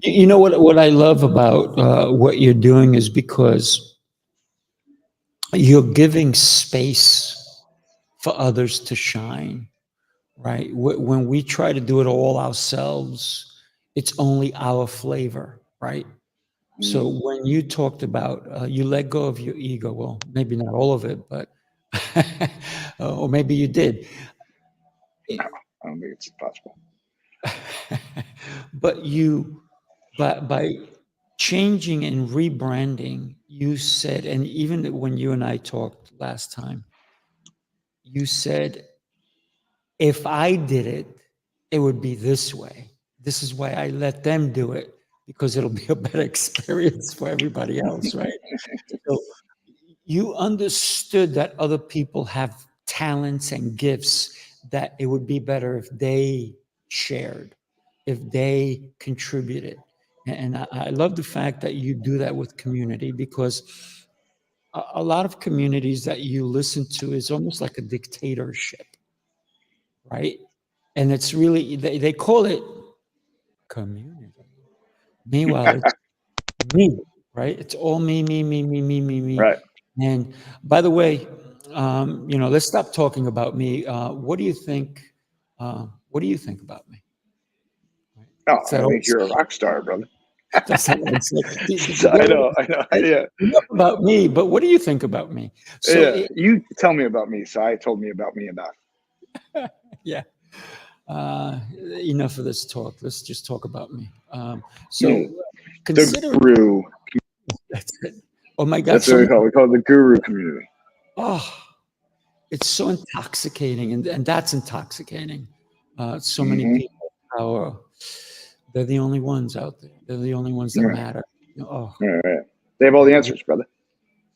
S2: You know what I love about what you're doing is because you're giving space for others to shine, right? When we try to do it all ourselves, it's only our flavor, right? So when you talked about you let go of your ego, well, maybe not all of it, but or maybe you did.
S3: No, I don't think it's possible.
S2: But by changing and rebranding, you said, and even when you and I talked last time. You said, if I did it, it would be this way. This is why I let them do it, because it'll be a better experience for everybody else, right? So you understood that other people have talents and gifts, that it would be better if they shared, if they contributed. And I love the fact that you do that with community, because a lot of communities that you listen to is almost like a dictatorship, right? And it's really, they call it community. Meanwhile, it's me, right? It's all me, me, me, me, me, me, me.
S3: Right.
S2: And by the way, let's stop talking about me. What do you think? What do you think about me? Right?
S3: Oh,
S2: It's that
S3: I
S2: old.
S3: think you're a rock star, brother.
S2: That's how I say.
S3: I know. Yeah.
S2: Enough about me, but what do you think about me? So
S3: Yeah. You tell me about me. So I told me about me enough.
S2: yeah. Enough of this talk. Let's just talk about me.
S3: The
S2: Consider
S3: guru.
S2: that's it. Oh my God!
S3: That's
S2: So
S3: what we
S2: many,
S3: call it. We call it the guru community.
S2: oh, it's so intoxicating, and that's intoxicating. So many
S3: Mm-hmm.
S2: people, how they're the only ones out there. They're the only ones that
S3: Right.
S2: matter. Oh,
S3: Right. They have all the answers, brother.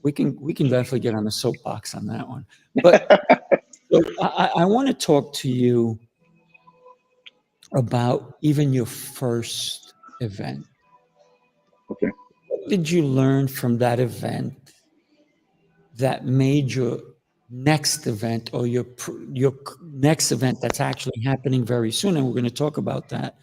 S2: we can definitely get on the soapbox on that one. But so I want to talk to you about even your first event.
S3: Okay.
S2: What did you learn from that event that made your next event, or your next event that's actually happening very soon? And we're going to talk about that,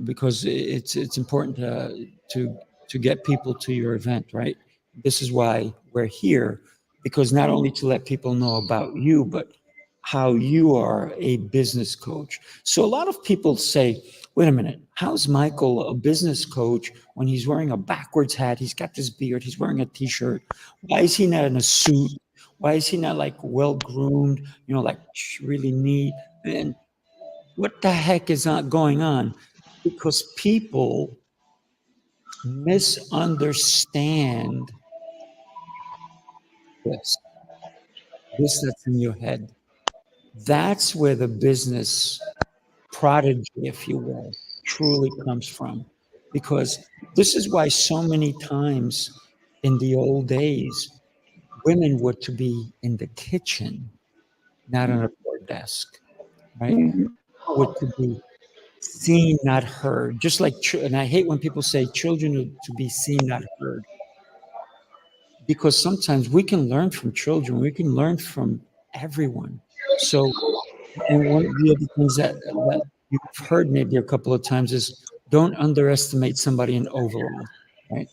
S2: because it's important to get people to your event, right? This is why we're here, because not only to let people know about you, but how you are a business coach. So a lot of people say, wait a minute, how's Michael a business coach when he's wearing a backwards hat, he's got this beard, he's wearing a t-shirt? Why is he not in a suit? Why is he not like well groomed, like really neat? And what the heck is not going on? Because people misunderstand this, this that's in your head. That's where the business prodigy, if you will, truly comes from. Because this is why so many times in the old days, women were to be in the kitchen, not on a board desk, right?
S3: Mm-hmm.
S2: Were to be seen, not heard. Just like, and I hate when people say children are to be seen, not heard, because sometimes we can learn from children, we can learn from everyone. So, and one of the other things that you've heard maybe a couple of times is, don't underestimate somebody in overall, right?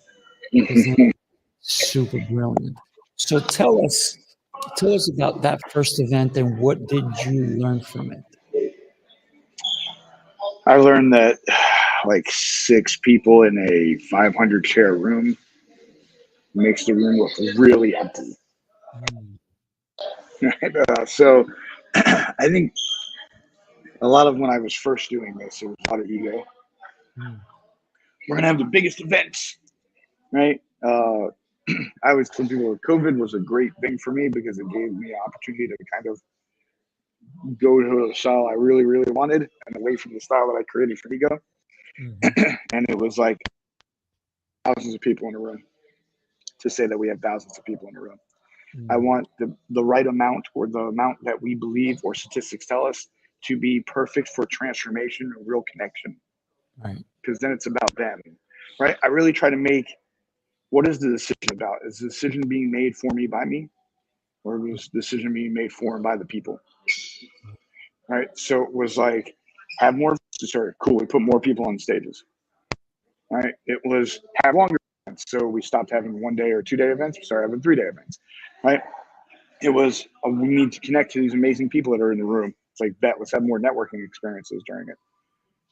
S2: Because they're super brilliant. So tell us about that first event, and what did you learn from it?
S3: I learned that like 6 people in a 500 chair room makes the room look really empty.
S2: Mm,
S3: So I think a lot of when I was first doing this, it was a lot of ego.
S2: mm,
S3: We're gonna have the biggest events, right? I was telling people COVID was a great thing for me because it gave me an opportunity to kind of go to a style I really, really wanted and away from the style that I created for ego.
S2: mhm,
S3: And it was like thousands of people in a room to say that we have thousands of people in a room. I
S2: mm,
S3: want the right amount, or the amount that we believe or statistics tell us to be perfect for transformation and real connection.
S2: right.
S3: Because then it's about them, right? I really try to make, what is the decision about? Is the decision being made for me by me, or is the decision being made for and by the people? Right. So it was like, have more. Sorry, cool. We put more people on stages. Right. It was have longer events. So we stopped having 1 day or 2 day events. We started having 3 day events. Right. It was we need to connect to these amazing people that are in the room. It's like that. Let's have more networking experiences during it.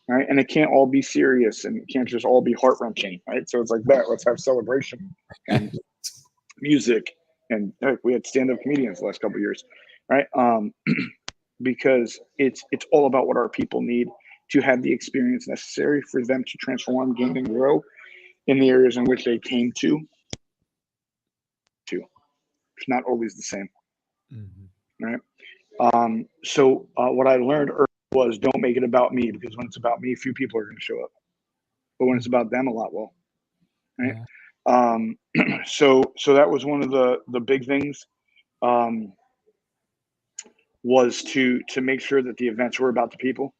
S3: Right. And it can't all be serious, and it can't just all be heart wrenching. Right. So it's like that. Let's have celebration and music, and we had stand up comedians the last couple of years. Right. Because it's all about what our people need to have the experience necessary for them to transform, gain, and grow in the areas in which they came to. not always the same.
S2: Mm-hmm.
S3: Right. So what I learned early was don't make it about me, because when it's about me, few people are going to show up. But when it's about them, a lot will. Right.
S2: Yeah.
S3: So that was one of the big things, was to make sure that the events were about the people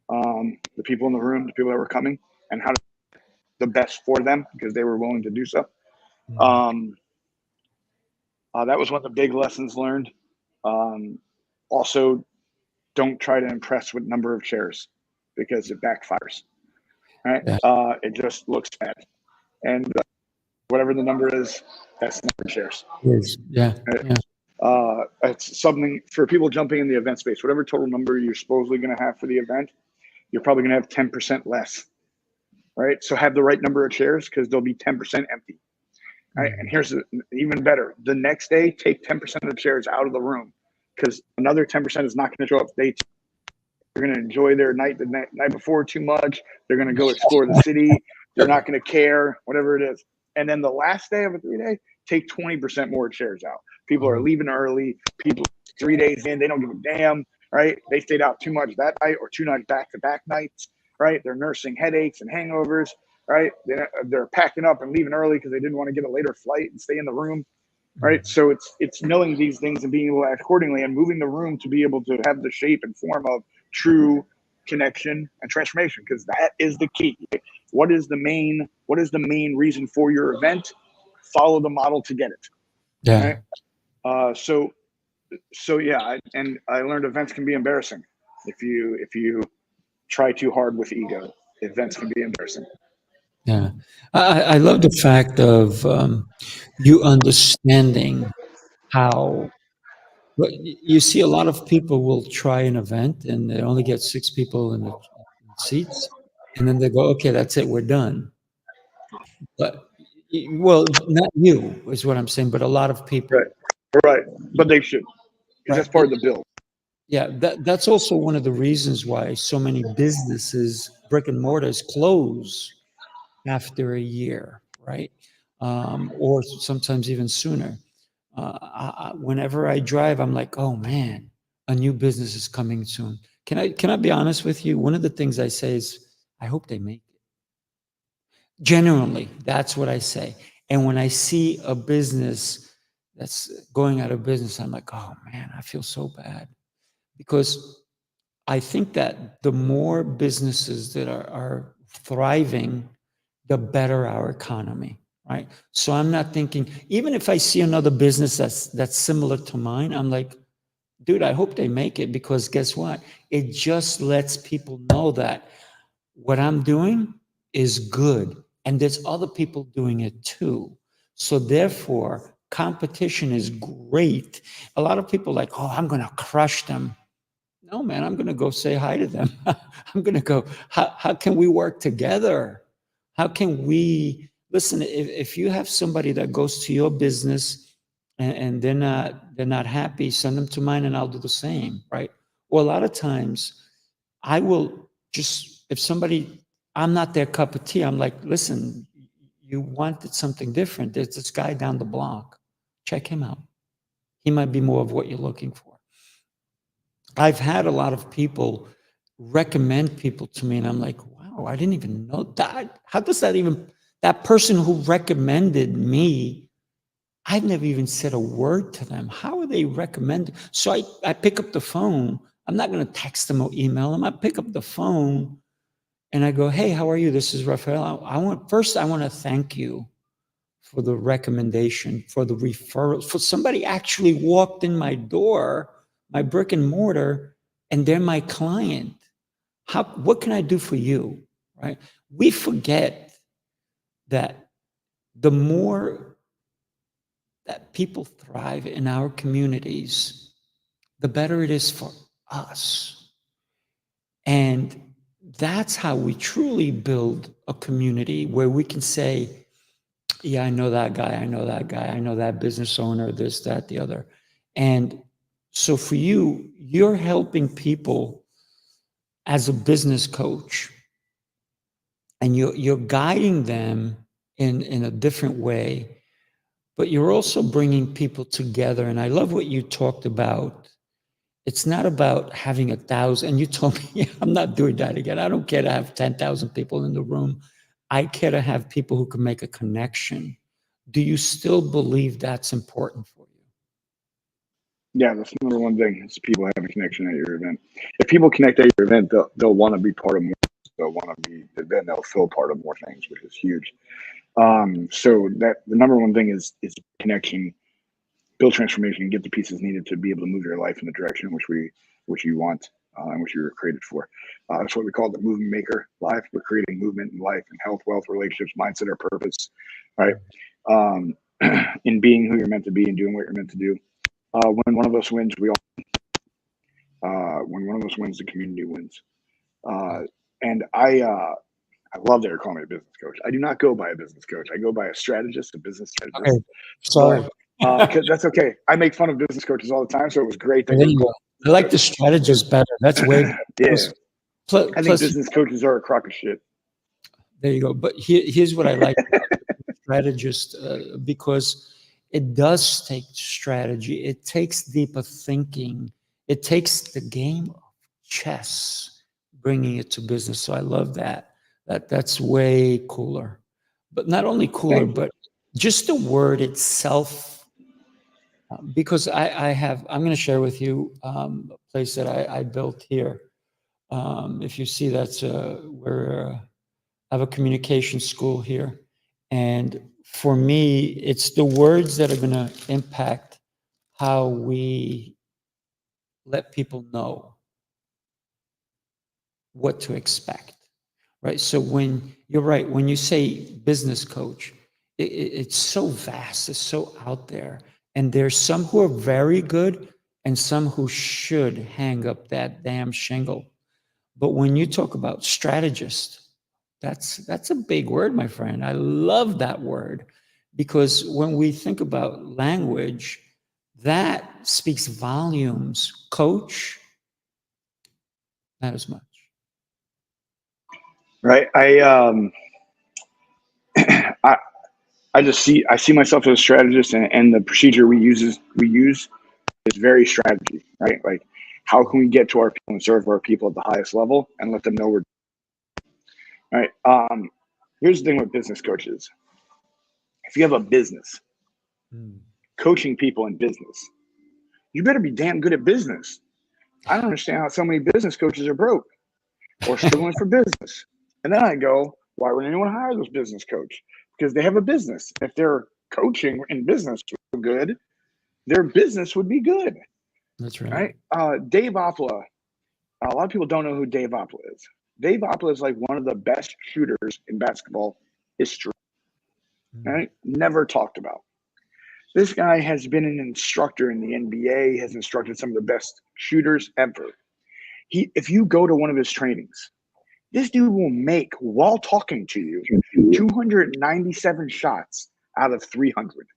S3: in the room, the people that were coming, and how to do the best for them because they were willing to do so.
S2: Mm-hmm.
S3: That was one of the big lessons learned. Also, don't try to impress with number of chairs because it backfires. Right?
S2: Yeah.
S3: It just looks bad, and whatever the number is, that's the number of chairs.
S2: Yes. Yeah.
S3: Right?
S2: Yeah.
S3: It's something for people jumping in the event space. Whatever total number you're supposedly going to have for the event, you're probably going to have 10% less. Right? So have the right number of chairs because they'll be 10% empty. Right? And here's even better. The next day, take 10% of the chairs out of the room because another 10% is not going to show up. They're going to enjoy their night the night before too much. They're going to go explore the city. They're not going to care, whatever it is. And then the last day of a 3-day, take 20% more chairs out. People are leaving early. People 3 days in, they don't give a damn. Right? They stayed out too much that night or 2 nights back-to-back nights. Right? They're nursing headaches and hangovers. Right? They're packing up and leaving early because they didn't want to get a later flight and stay in the room. Right? So it's knowing these things and being able to act accordingly and moving the room to be able to have the shape and form of true connection and transformation, because that is the key. What is the main reason for your event? Follow the model to get it.
S2: Yeah.
S3: Right? So yeah, I learned events can be embarrassing if you try too hard with ego. Events can be embarrassing.
S2: Yeah. I love the fact of you understanding how. But you see, a lot of people will try an event and they only get 6 people in the seats, and then they go, "Okay, that's it, we're done." But well, not you is what I'm saying, but a lot of people,
S3: Right. Right. But they should, because
S2: right?
S3: that's part of the bill.
S2: Yeah, that's also one of the reasons why so many businesses, brick and mortars, close after a year, right? Or sometimes even sooner. Whenever I drive, I'm like, oh man, a new business is coming soon. Can I be honest with you? One of the things I say is, I hope they make it. Generally, that's what I say. And when I see a business that's going out of business, I'm like, oh man, I feel so bad. Because I think that the more businesses that are thriving, the better our economy, right? So I'm not thinking, even if I see another business that's similar to mine, I'm like, dude, I hope they make it, because guess what? It just lets people know that what I'm doing is good and there's other people doing it too. So therefore, competition is great. A lot of people are like, oh, I'm going to crush them. No, man, I'm going to go say hi to them. I'm going to go, how can we work together? How can we listen? If you have somebody that goes to your business and they're not happy, send them to mine and I'll do the same, right? Or a lot of times I will just, if somebody, I'm not their cup of tea, I'm like, listen, you wanted something different. There's this guy down the block. Check him out. He might be more of what you're looking for. I've had a lot of people recommend people to me, and I'm like, wow, I didn't even know that. How does that even, that person who recommended me, I've never even said a word to them. How are they recommending? So I pick up the phone. I'm not going to text them or email them. I pick up the phone and I go, hey, how are you? This is Rafael. I want to thank you for the recommendation, for the referral, for somebody actually walked in my door, my brick and mortar, and they're my client. What can I do for you? Right? We forget that the more that people thrive in our communities, the better it is for us. And that's how we truly build a community where we can say, yeah, I know that guy. I know that guy. I know that business owner, this, that, the other. And so for you, you're helping people as a business coach and you're guiding them in a different way. but you're also bringing people together. And I love what you talked about. It's not about having 1,000. And you told me, I'm not doing that again. I don't care to have 10,000 people in the room. I care to have people who can make a connection. Do you still believe that's important for you?
S3: Yeah, that's the number one thing is people having a connection at your event. If people connect at your event, they'll want to be part of more. They'll want to be, then they'll feel part of more things, which is huge. So that the number one thing is connection, build transformation, and get the pieces needed to be able to move your life in the direction which you want and which you were created for. That's what we call the movement maker life. We're creating movement in life and health, wealth, relationships, mindset, or purpose, right? In being who you're meant to be and doing what you're meant to do. When one of us wins, we all. When one of us wins, the community wins. And I love that you're calling me a business coach. I do not go by a business coach. I go by a strategist, a business strategist.
S2: Okay. Sorry.
S3: But that's okay. I make fun of business coaches all the time, so it was great that you.
S2: I like the strategist better. That's way.
S3: Yeah.
S2: Plus,
S3: I think business coaches are a crock of shit.
S2: There you go. But here's what I like about strategist, because it does take strategy. It takes deeper thinking. It takes the game of chess, bringing it to business. So I love that. That's way cooler. But not only cooler, but just the word itself. Because I'm going to share with you a place that I built here. If you see, that's where I have a communication school here. And for me, it's the words that are going to impact how we let people know what to expect, right? So when you're right, when you say business coach, it's so vast, it's so out there. And there's some who are very good and some who should hang up that damn shingle. But when you talk about strategist, that's a big word, my friend. I love that word because when we think about language, that speaks volumes. Coach, not as much.
S3: Right. I see myself as a strategist, and the procedure we use is very strategy, right? Like, how can we get to our people and serve our people at the highest level and let them know we're right. Here's the thing with business coaches. If you have a business, coaching people in business, you better be damn good at business. I don't understand how so many business coaches are broke or struggling for business. And then I go, why would anyone hire this business coach? Because they have a business. If they're coaching in business good, their business would be good.
S2: That's right.
S3: Dave Oppola. A lot of people don't know who Dave Oppola is. Dave Oppola is like one of the best shooters in basketball history. Right? Never talked about. This guy has been an instructor in the NBA, has instructed some of the best shooters ever. If you go to one of his trainings, this dude will make, while talking to you, 297 shots out of 300.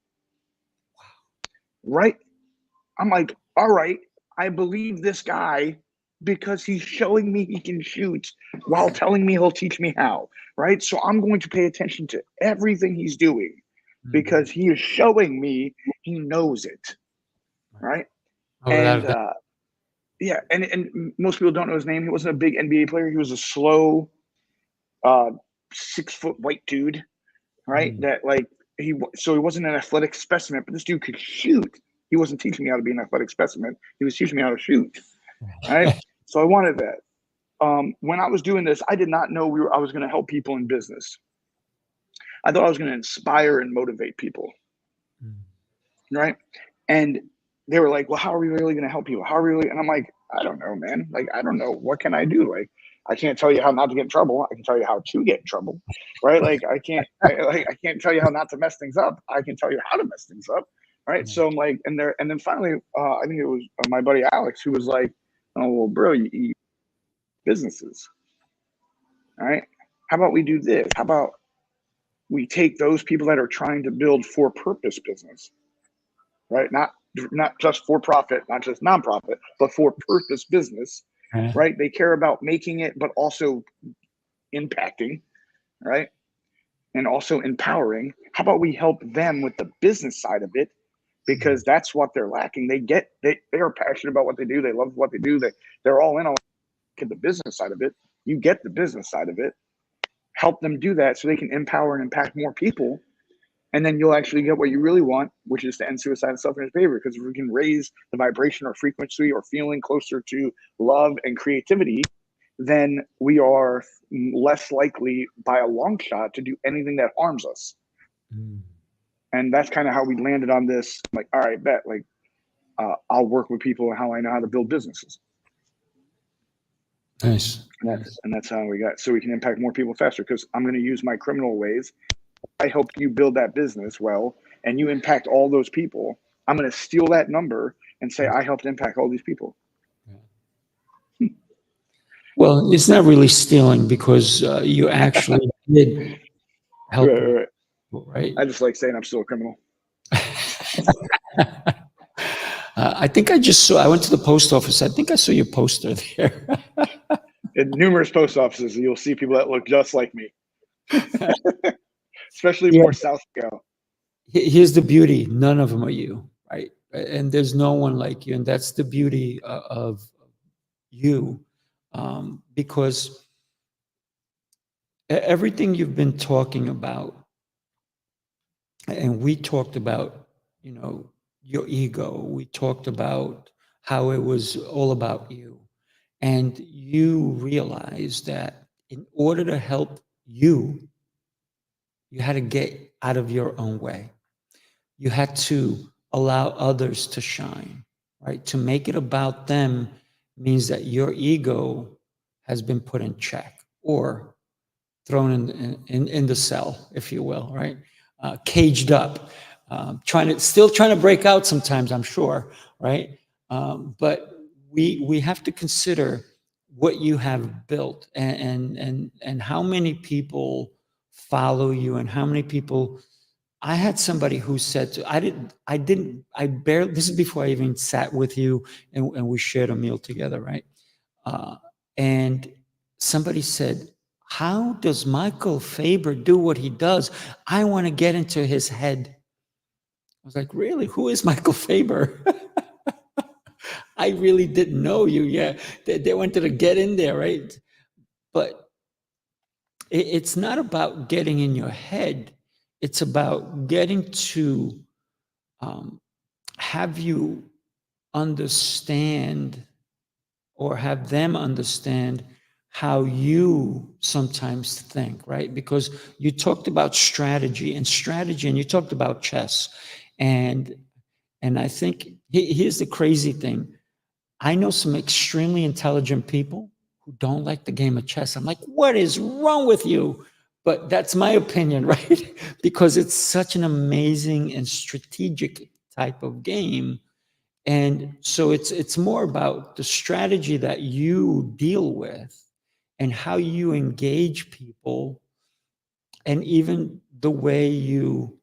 S3: Right? I'm like, all right, I believe this guy because he's showing me he can shoot while telling me he'll teach me how. Right? So I'm going to pay attention to everything he's doing because he is showing me he knows it. Right? And yeah, and most people don't know his name. He wasn't a big NBA player. He was a slow 6-foot white dude, right? That like he wasn't an athletic specimen, but this dude could shoot. He wasn't teaching me how to be an athletic specimen. He was teaching me how to shoot. Right? So I wanted that. When I was doing this, I did not know I was going to help people in business. I thought I was going to inspire and motivate people. Right? And they were like, well, how are we really going to help people? How are we really? And I'm like, I don't know, man. Like, I don't know. What can I do? Like, I can't tell you how not to get in trouble. I can tell you how to get in trouble, right? Like, I can't tell you how not to mess things up. I can tell you how to mess things up, right? So I'm like, and then finally, I think it was my buddy Alex who was like, oh, well, bro, you businesses, all right? How about we do this? How about we take those people that are trying to build for-purpose business, right? Not just for profit, not just nonprofit, but for purpose business, right? They care about making it, but also impacting, right? and also empowering. How about we help them with the business side of it? Because that's what they're lacking. They are passionate about what they do. They love what they do. They're all in on the business side of it. You get the business side of it. Help them do that so they can empower and impact more people. And then you'll actually get what you really want, which is to end suicide and self-image behavior. Because if we can raise the vibration or frequency or feeling closer to love and creativity, then we are less likely by a long shot to do anything that harms us. And that's kind of how we landed on this. Like, all right, bet. Like, I'll work with people how I know how to build businesses.
S2: Nice.
S3: And that's how we got. So we can impact more people faster. Because I'm going to use my criminal ways. I helped you build that business well, and you impact all those people. I'm going to steal that number and say I helped impact all these people.
S2: Well, it's not really stealing because you actually did help, right?
S3: I just like saying I'm still a criminal.
S2: I think I went to the post office. I think I saw your poster there.
S3: In numerous post offices, you'll see people that look just like me, especially more South scale.
S2: Here's the beauty. None of them are you, right? And there's no one like you. And that's the beauty of you, because everything you've been talking about, and we talked about, your ego. We talked about how it was all about you. And you realized that in order to help you, you had to get out of your own way. You had to allow others to shine, right? To make it about them means that your ego has been put in check or thrown in the cell, if you will, right? Caged up, still trying to break out sometimes, I'm sure, right? But we have to consider what you have built and how many people follow you and how many people. I had somebody who said I barely, this is before I even sat with you and we shared a meal together, right? And somebody said, how does Michael Faber do what he does? I want to get into his head. I was like, really? Who is Michael Faber? I really didn't know you. Yeah, they wanted to get in there, right? But it's not about getting in your head. It's about getting to have you understand or have them understand how you sometimes think, right? Because you talked about strategy and you talked about chess. And I think here's the crazy thing. I know some extremely intelligent people who don't like the game of chess. I'm like, what is wrong with you? But that's my opinion, right? Because it's such an amazing and strategic type of game. And so it's more about the strategy that you deal with and how you engage people and even the way you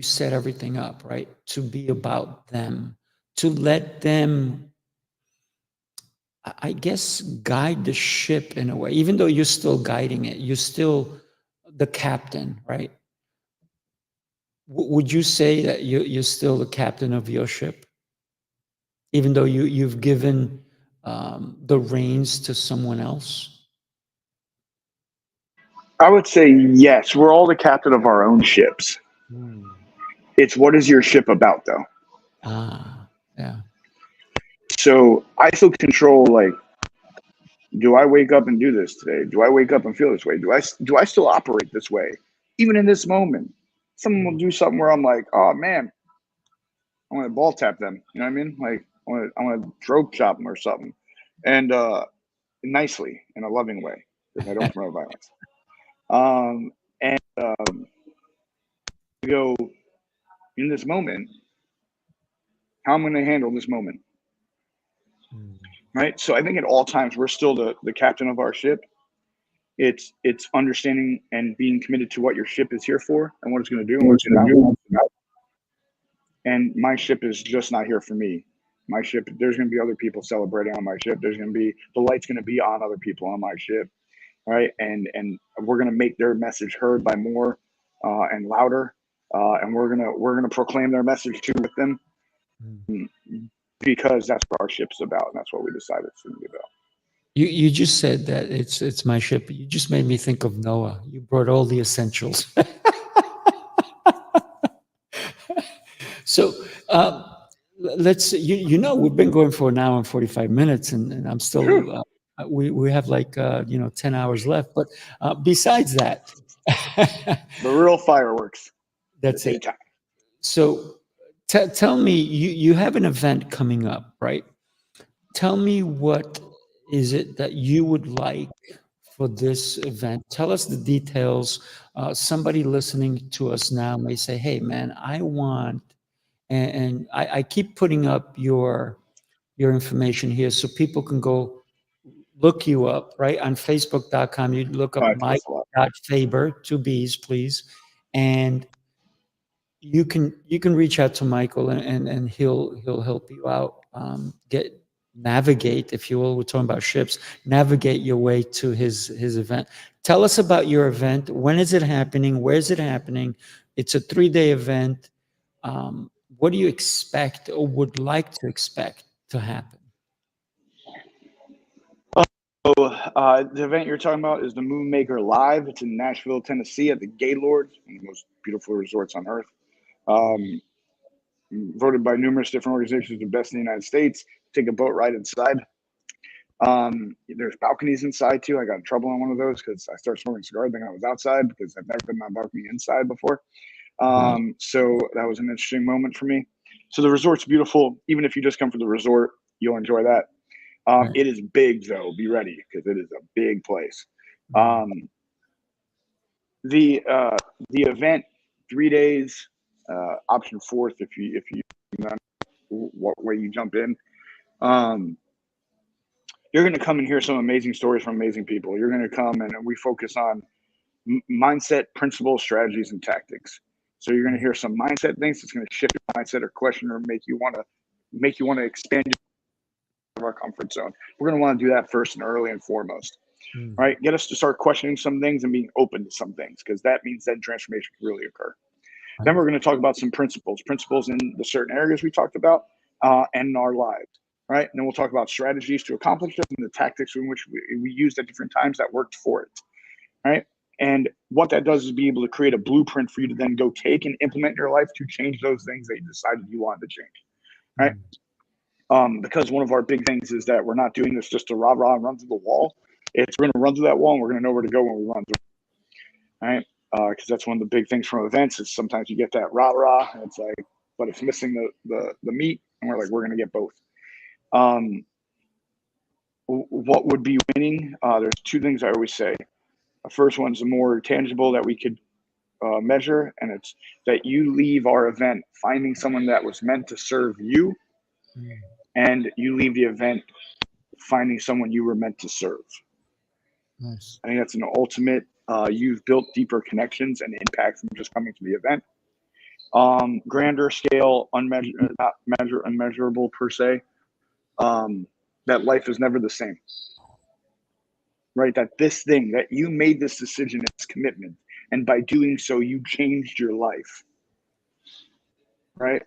S2: set everything up, right? To be about them, to let them, I guess, guide the ship in a way, even though you're still guiding it, you're still the captain, right? Would you say that you're still the captain of your ship? Even though you've given the reins to someone else?
S3: I would say yes. We're all the captain of our own ships. It's what is your ship about, though?
S2: Yeah.
S3: So I still control, like, do I wake up and do this today? Do I wake up and feel this way? Do I still operate this way? Even in this moment, someone will do something where I'm like, oh man, I want to ball tap them. You know what I mean? Like I want to throat chop them or something, and nicely in a loving way because I don't promote violence. And go in this moment, how I'm going to handle this moment, right? So I think at all times we're still the captain of our ship. It's understanding and being committed to what your ship is here for and what it's going to do and what it's going to do. And my ship is just not here for me. My ship, there's going to be other people celebrating on my ship. There's going to be the light's going to be on other people on my ship. right? And we're going to make their message heard by more and louder, and we're gonna proclaim their message too with them,
S2: Mm.
S3: because that's what our ship's about, and that's what we decided it's going to be about.
S2: You just said that it's my ship. You just made me think of Noah. You brought all the essentials. So let's we've been going for an hour and 45 minutes, and I'm
S3: Whew.
S2: still we have like 10 hours left. But besides that,
S3: The real fireworks, the
S2: that's it.
S3: daytime.
S2: So tell me, you have an event coming up, right? Tell me, what is it that you would like for this event? Tell us the details. Somebody listening to us now may say, "Hey, man, I want," and I keep putting up your information here so people can go look you up, right? On Facebook.com, you look
S3: All
S2: up
S3: right, thanks a lot.
S2: Mike.Faber, 2 B's, please, and you can reach out to Michael, and he'll help you out, navigate, if you will. We're talking about ships. Navigate your way to his event. Tell us about your event. When is it happening? Where is it happening? It's a 3-day event. What do you expect or would like to expect to happen?
S3: So the event you're talking about is the Moonmaker Live. It's in Nashville, Tennessee, at the Gaylord, one of the most beautiful resorts on earth. Voted by numerous different organizations the best in the United States. Take a boat ride inside. There's balconies inside too. I got in trouble on one of those because I started smoking cigars thinking I was outside, because I've never been on a balcony inside before. So that was an interesting moment for me. So the resort's beautiful. Even if you just come for the resort, you'll enjoy that.
S2: Right.
S3: It is big though. Be ready, because it is a big place. The event, 3 days, option fourth if you know what way you jump in. You're going to come and hear some amazing stories from amazing people. You're going to come, and we focus on mindset, principles, strategies, and tactics. So you're going to hear some mindset things that's going to shift your mindset or question, or make you want to expand our comfort zone. We're going to want to do that first and early and foremost. Right? Get us to start questioning some things and being open to some things, because that means then transformation can really occur. Then we're going to talk about some principles in the certain areas we talked about, and in our lives. Right? And then we'll talk about strategies to accomplish this and the tactics in which we used at different times that worked for it. Right? And what that does is be able to create a blueprint for you to then go take and implement in your life to change those things that you decided you wanted to change. Right? Because one of our big things is that we're not doing this just to rah-rah and run through the wall. It's we're going to run through that wall, and we're going to know where to go when we run through. Right? Because that's one of the big things from events is sometimes you get that rah-rah, and it's like, but it's missing the meat, and we're like, we're going to get both. What would be winning? There's 2 things I always say. The first one's the more tangible that we could measure, and it's that you leave our event finding someone that was meant to serve you, and you leave the event finding someone you were meant to serve.
S2: Nice.
S3: I think that's an ultimate. You've built deeper connections and impact from just coming to the event. Grander scale, unmeasurable per se. That life is never the same. Right? That this thing, that you made this decision, this commitment, and by doing so, you changed your life. Right?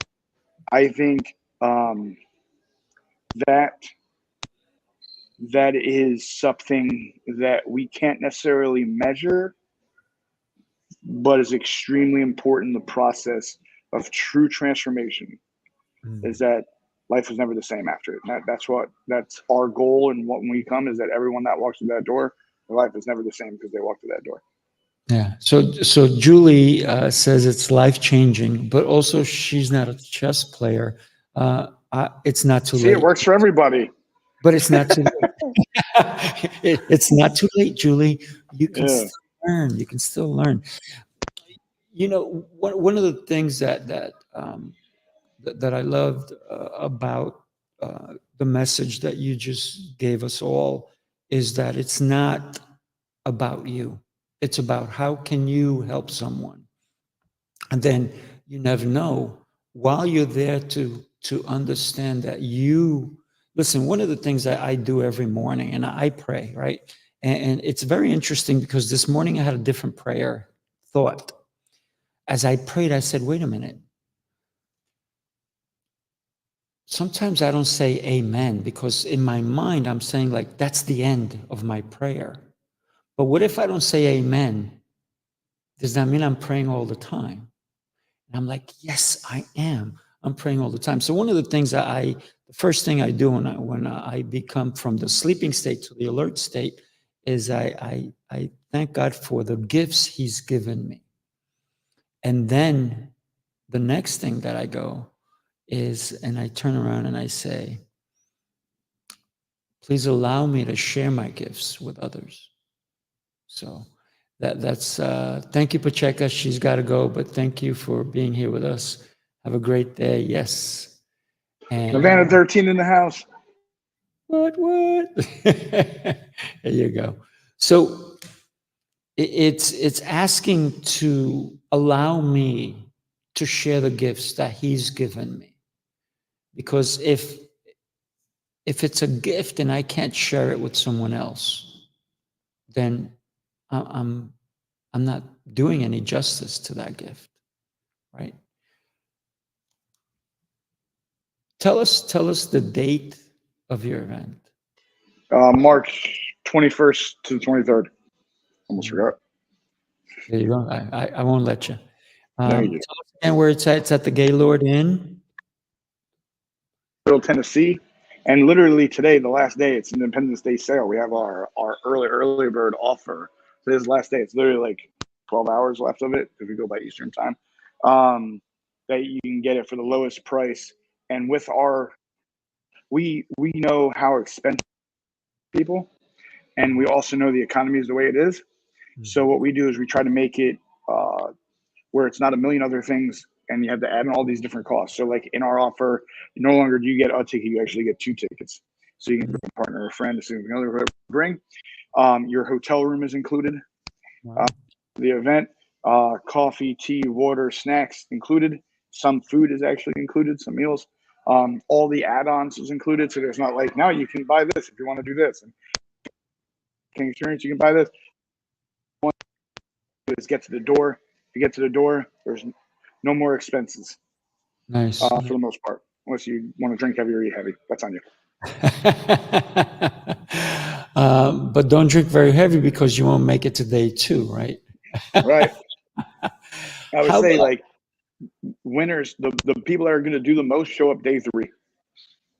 S3: I think that is something that we can't necessarily measure, but is extremely important in the process of true transformation. Is that life was never the same after it. That's our goal, and when we come is that everyone that walks through that door, their life is never the same because they walk through that door.
S2: Yeah. So Julie says it's life changing, but also she's not a chess player. It's not too
S3: See,
S2: late.
S3: it works for everybody.
S2: But it's not too late. It's not too late, Julie. You can still learn. You can still learn. One of the things that I loved about the message that you just gave us all is that it's not about you. It's about how can you help someone. And then you never know, while you're there to understand that you listen. One of the things that I do every morning, and I pray, right? And it's very interesting because this morning I had a different prayer thought. As I prayed, I said, wait a minute. Sometimes I don't say amen because in my mind, I'm saying like, that's the end of my prayer. But what if I don't say amen? Does that mean I'm praying all the time? And I'm like, yes, I am. I'm praying all the time. So one of the things the first thing I do when I become from the sleeping state to the alert state is I thank God for the gifts he's given me. And then the next thing that I go is, and I turn around and I say, please allow me to share my gifts with others. So that's thank you, Pacheca. She's got to go, but thank you for being here with us. Have a great day. Yes. And
S3: Savannah 13 in the house.
S2: what? There you go. So it's asking to allow me to share the gifts that he's given me. Because if it's a gift and I can't share it with someone else, then I'm not doing any justice to that gift, right? Tell us the date of your event.
S3: March 21st to the 23rd. Almost forgot.
S2: There you go. I won't let you.
S3: Thank you.
S2: Tell us again where it's at. It's at the Gaylord Inn.
S3: Middle Tennessee. And literally today, the last day, it's Independence Day sale. We have our early bird offer. Today's the last day. It's literally like 12 hours left of it if we go by Eastern time. That you can get it for the lowest price. And with we know how expensive people, and we also know the economy is the way it is. So what we do is we try to make it where it's not a million other things and you have to add in all these different costs. So like in our offer, no longer do you get a ticket, you actually get 2 tickets. So you can bring a partner or a friend, assuming the other bring. Your hotel room is included.
S2: Wow.
S3: The event, coffee, tea, water, snacks included. Some food is actually included, some meals. All the add-ons is included. So there's not like, now you can buy this if you want to do this. And can experience, you can buy this. Is get to the door. If you get to the door, there's no more expenses.
S2: Nice.
S3: For the most part, unless you want to drink heavy or eat heavy. That's on you.
S2: But don't drink very heavy because you won't make it to day 2, right?
S3: Right. I would
S2: How
S3: say
S2: about,
S3: like winners, the people that are going to do the most show up day 3.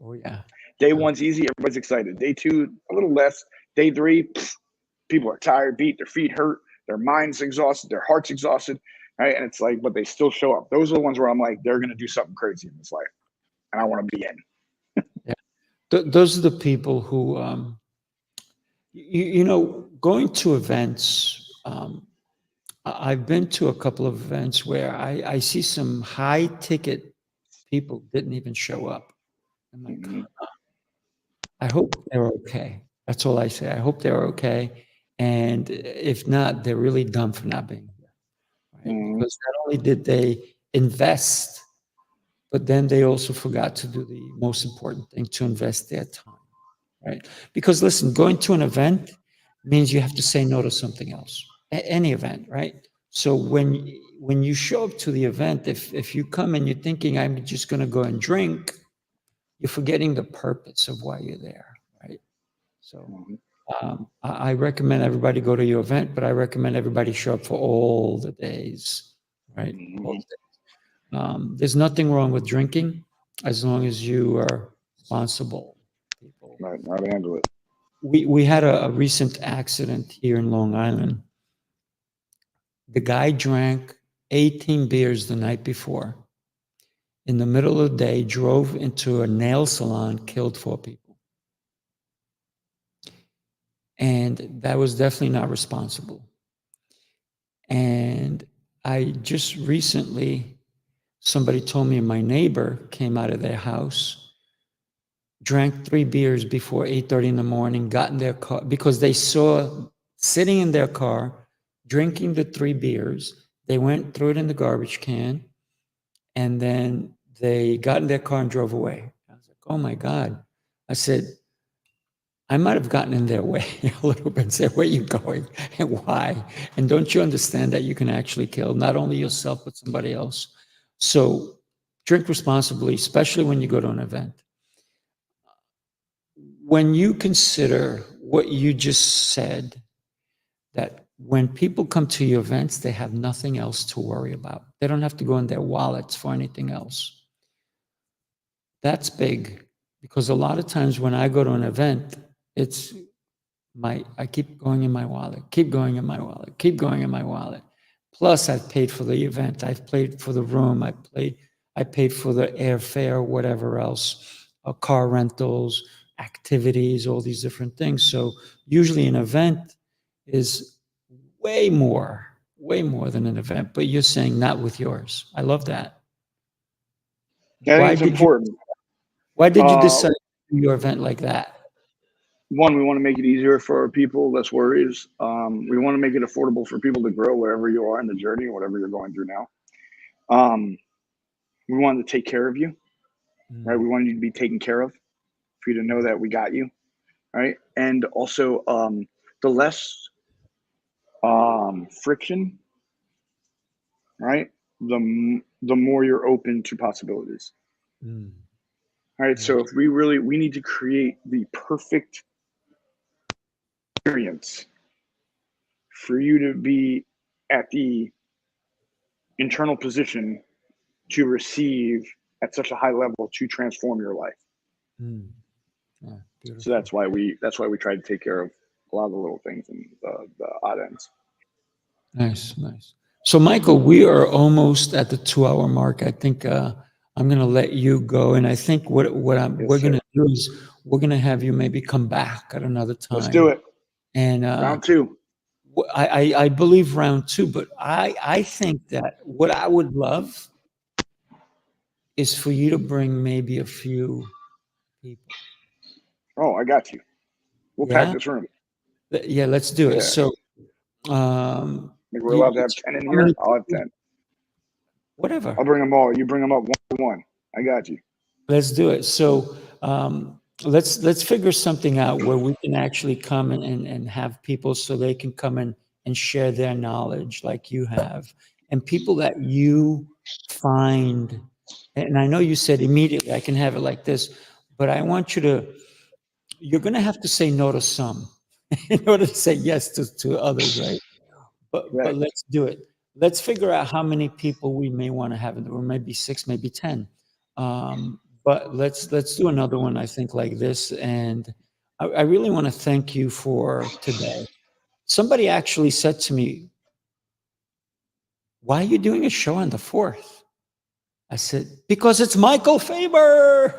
S2: oh yeah.
S3: Day 1's easy. Everybody's excited. Day 2, a little less. Day 3, people are tired, beat, their feet hurt, their mind's exhausted, their heart's exhausted. Right. And it's like, but they still show up. Those are the ones where I'm like, they're going to do something crazy in this life. And I want to be in.
S2: Yeah. Those are the people who, you know, going to events, I've been to a couple of events where I see some high ticket people didn't even show up. I'm like, I hope they're okay. That's all I say. I hope they're okay. And if not, they're really dumb for not being here, right? Because not only did they invest, but then they also forgot to do the most important thing, to invest their time, right? Because listen, going to an event means you have to say no to something else, any event, right? So when you show up to the event, if you come and you're thinking, I'm just going to go and drink, you're forgetting the purpose of why you're there, right? So I recommend everybody go to your event, but I recommend everybody show up for all the days, right? All the days. There's nothing wrong with drinking as long as you are responsible people.
S3: Right. How to handle it.
S2: We had a recent accident here in Long Island. The guy drank 18 beers the night before. In the middle of the day, drove into a nail salon, killed 4 people. And that was definitely not responsible. And I just recently, somebody told me my neighbor came out of their house, drank 3 beers before 8:30 in the morning, got in their car because they saw sitting in their car, drinking the 3 beers. They went, threw it in the garbage can, and then they got in their car and drove away. I was like, oh my God. I said, I might have gotten in their way a little bit and said, where are you going and why? And don't you understand that you can actually kill not only yourself, but somebody else? So drink responsibly, especially when you go to an event. When you consider what you just said, that when people come to your events, they have nothing else to worry about. They don't have to go in their wallets for anything else. That's big because a lot of times when I go to an event, it's I keep going in my wallet, keep going in my wallet, keep going in my wallet. Plus, I've paid for the event, I've paid for the room, I paid for the airfare, whatever else, car rentals, activities, all these different things. So usually an event is way more than an event. But you're saying not with yours. I love that.
S3: I think
S2: Why
S3: it's
S2: did you?
S3: important.
S2: Why did you
S3: Uh,
S2: decide to do your event like that?
S3: One, we want to make it easier for our people, less worries. We want to make it affordable for people to grow wherever you are in the journey, whatever you're going through now. Um, we wanted to take care of you, right?
S2: Mm,
S3: We wanted you to be taken care of, for you to know that we got you, right? And also, the less friction, right? The more you're open to possibilities,
S2: mm,
S3: right? So
S2: nice.
S3: if we need to create the perfect experience for you to be at the internal position to receive at such a high level to transform your life.
S2: Mm, yeah,
S3: So
S2: beautiful.
S3: that's why we try to take care of a lot of the little things and the odd ends.
S2: Nice, nice. So, Michael, we are almost at the 2 hour mark. I think I'm going to let you go, and I think
S3: Yes,
S2: we're going
S3: sir.
S2: to do is we're going to have you maybe come back at another
S3: Let's do
S2: time,
S3: it.
S2: and
S3: Round two.
S2: I believe round two. But I think that what I would love is for you to bring maybe a few people.
S3: Oh, I got you. We'll pack
S2: Yeah,
S3: this room.
S2: Yeah. Let's do it.
S3: Yeah.
S2: So,
S3: If we're allowed to have 10 in
S2: how many
S3: here, I'll have
S2: people?
S3: 10.
S2: Whatever.
S3: I'll bring them all. You bring them up one by one. I got you.
S2: Let's do it. So let's figure something out where we can actually come and have people so they can come and share their knowledge like you have, and people that you find. And I know you said immediately I can have it like this, but I want you to. You're going to have to say no to some in order to say yes to others, right? But
S3: Correct.
S2: let's do it. Let's figure out how many people we may want to have in the room. Maybe six, maybe 10. But let's do another one. I think like this, and I really want to thank you for today. Somebody actually said to me, "Why are you doing a show on the 4th?" I said, "Because it's Michael Faber."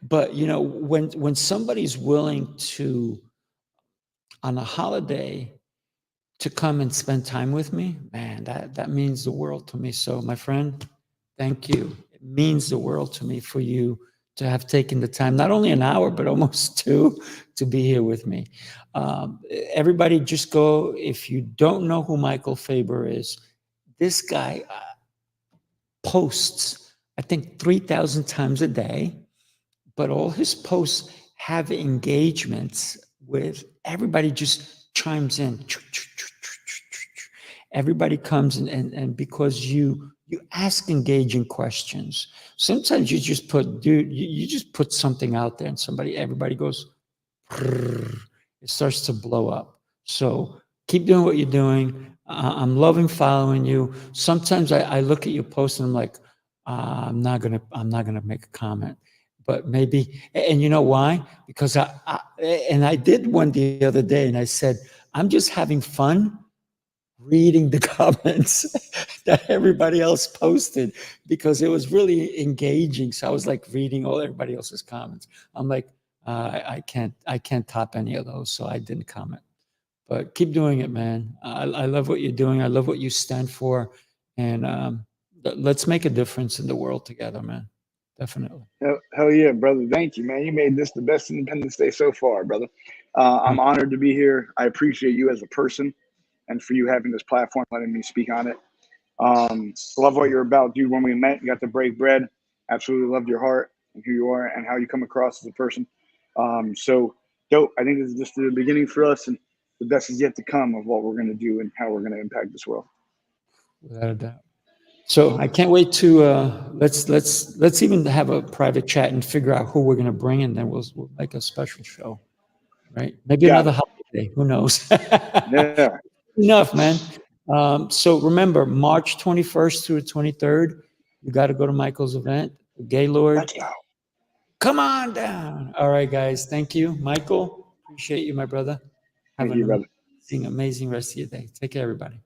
S2: But when somebody's willing to on a holiday to come and spend time with me, man, that means the world to me. So, my friend, thank you. It means the world to me for you to have taken the time, not only an hour, but almost two, to be here with me. Everybody, just go. If you don't know who Michael Faber is, this guy posts, I think, 3,000 times a day, but all his posts have engagements with everybody, just chimes in. Everybody comes and because you ask engaging questions. Sometimes you just put, dude, you just put something out there and everybody goes, it starts to blow up. So keep doing what you're doing. I'm loving following you. Sometimes I look at your post and I'm like, I'm not gonna make a comment, but maybe. And you know why? Because I did one the other day, and I said, I'm just having fun reading the comments that everybody else posted because it was really engaging. So I was like reading all everybody else's comments. I'm like, I can't top any of those, so I didn't comment. But keep doing it, man. I love what you're doing. I love what you stand for, and let's make a difference in the world together, man. Definitely.
S3: Hell yeah, brother. Thank you, man. You made this the best Independence Day so far, brother.
S2: Uh,
S3: I'm honored to be here. I appreciate you as a person and for you having this platform, letting me speak on it. Love what you're about, dude. When we met, you got to break bread. Absolutely loved your heart and who you are and how you come across as a person. So dope. I think this is just the beginning for us, and the best is yet to come of what we're going to do and how we're going to impact this world.
S2: Without a doubt. So I can't wait to let's even have a private chat and figure out who we're going to bring, and then we'll make a special show, right? Maybe
S3: Got
S2: another
S3: it.
S2: holiday. Who knows?
S3: Yeah.
S2: Enough, man. So remember, March 21st through the 23rd, you got to go to Michael's event, the Gaylord.
S3: Let's go.
S2: Come on down. All right, guys. Thank you, Michael. Appreciate you, my brother. Have
S3: Thank
S2: an
S3: you, brother.
S2: amazing rest of your day. Take care, everybody.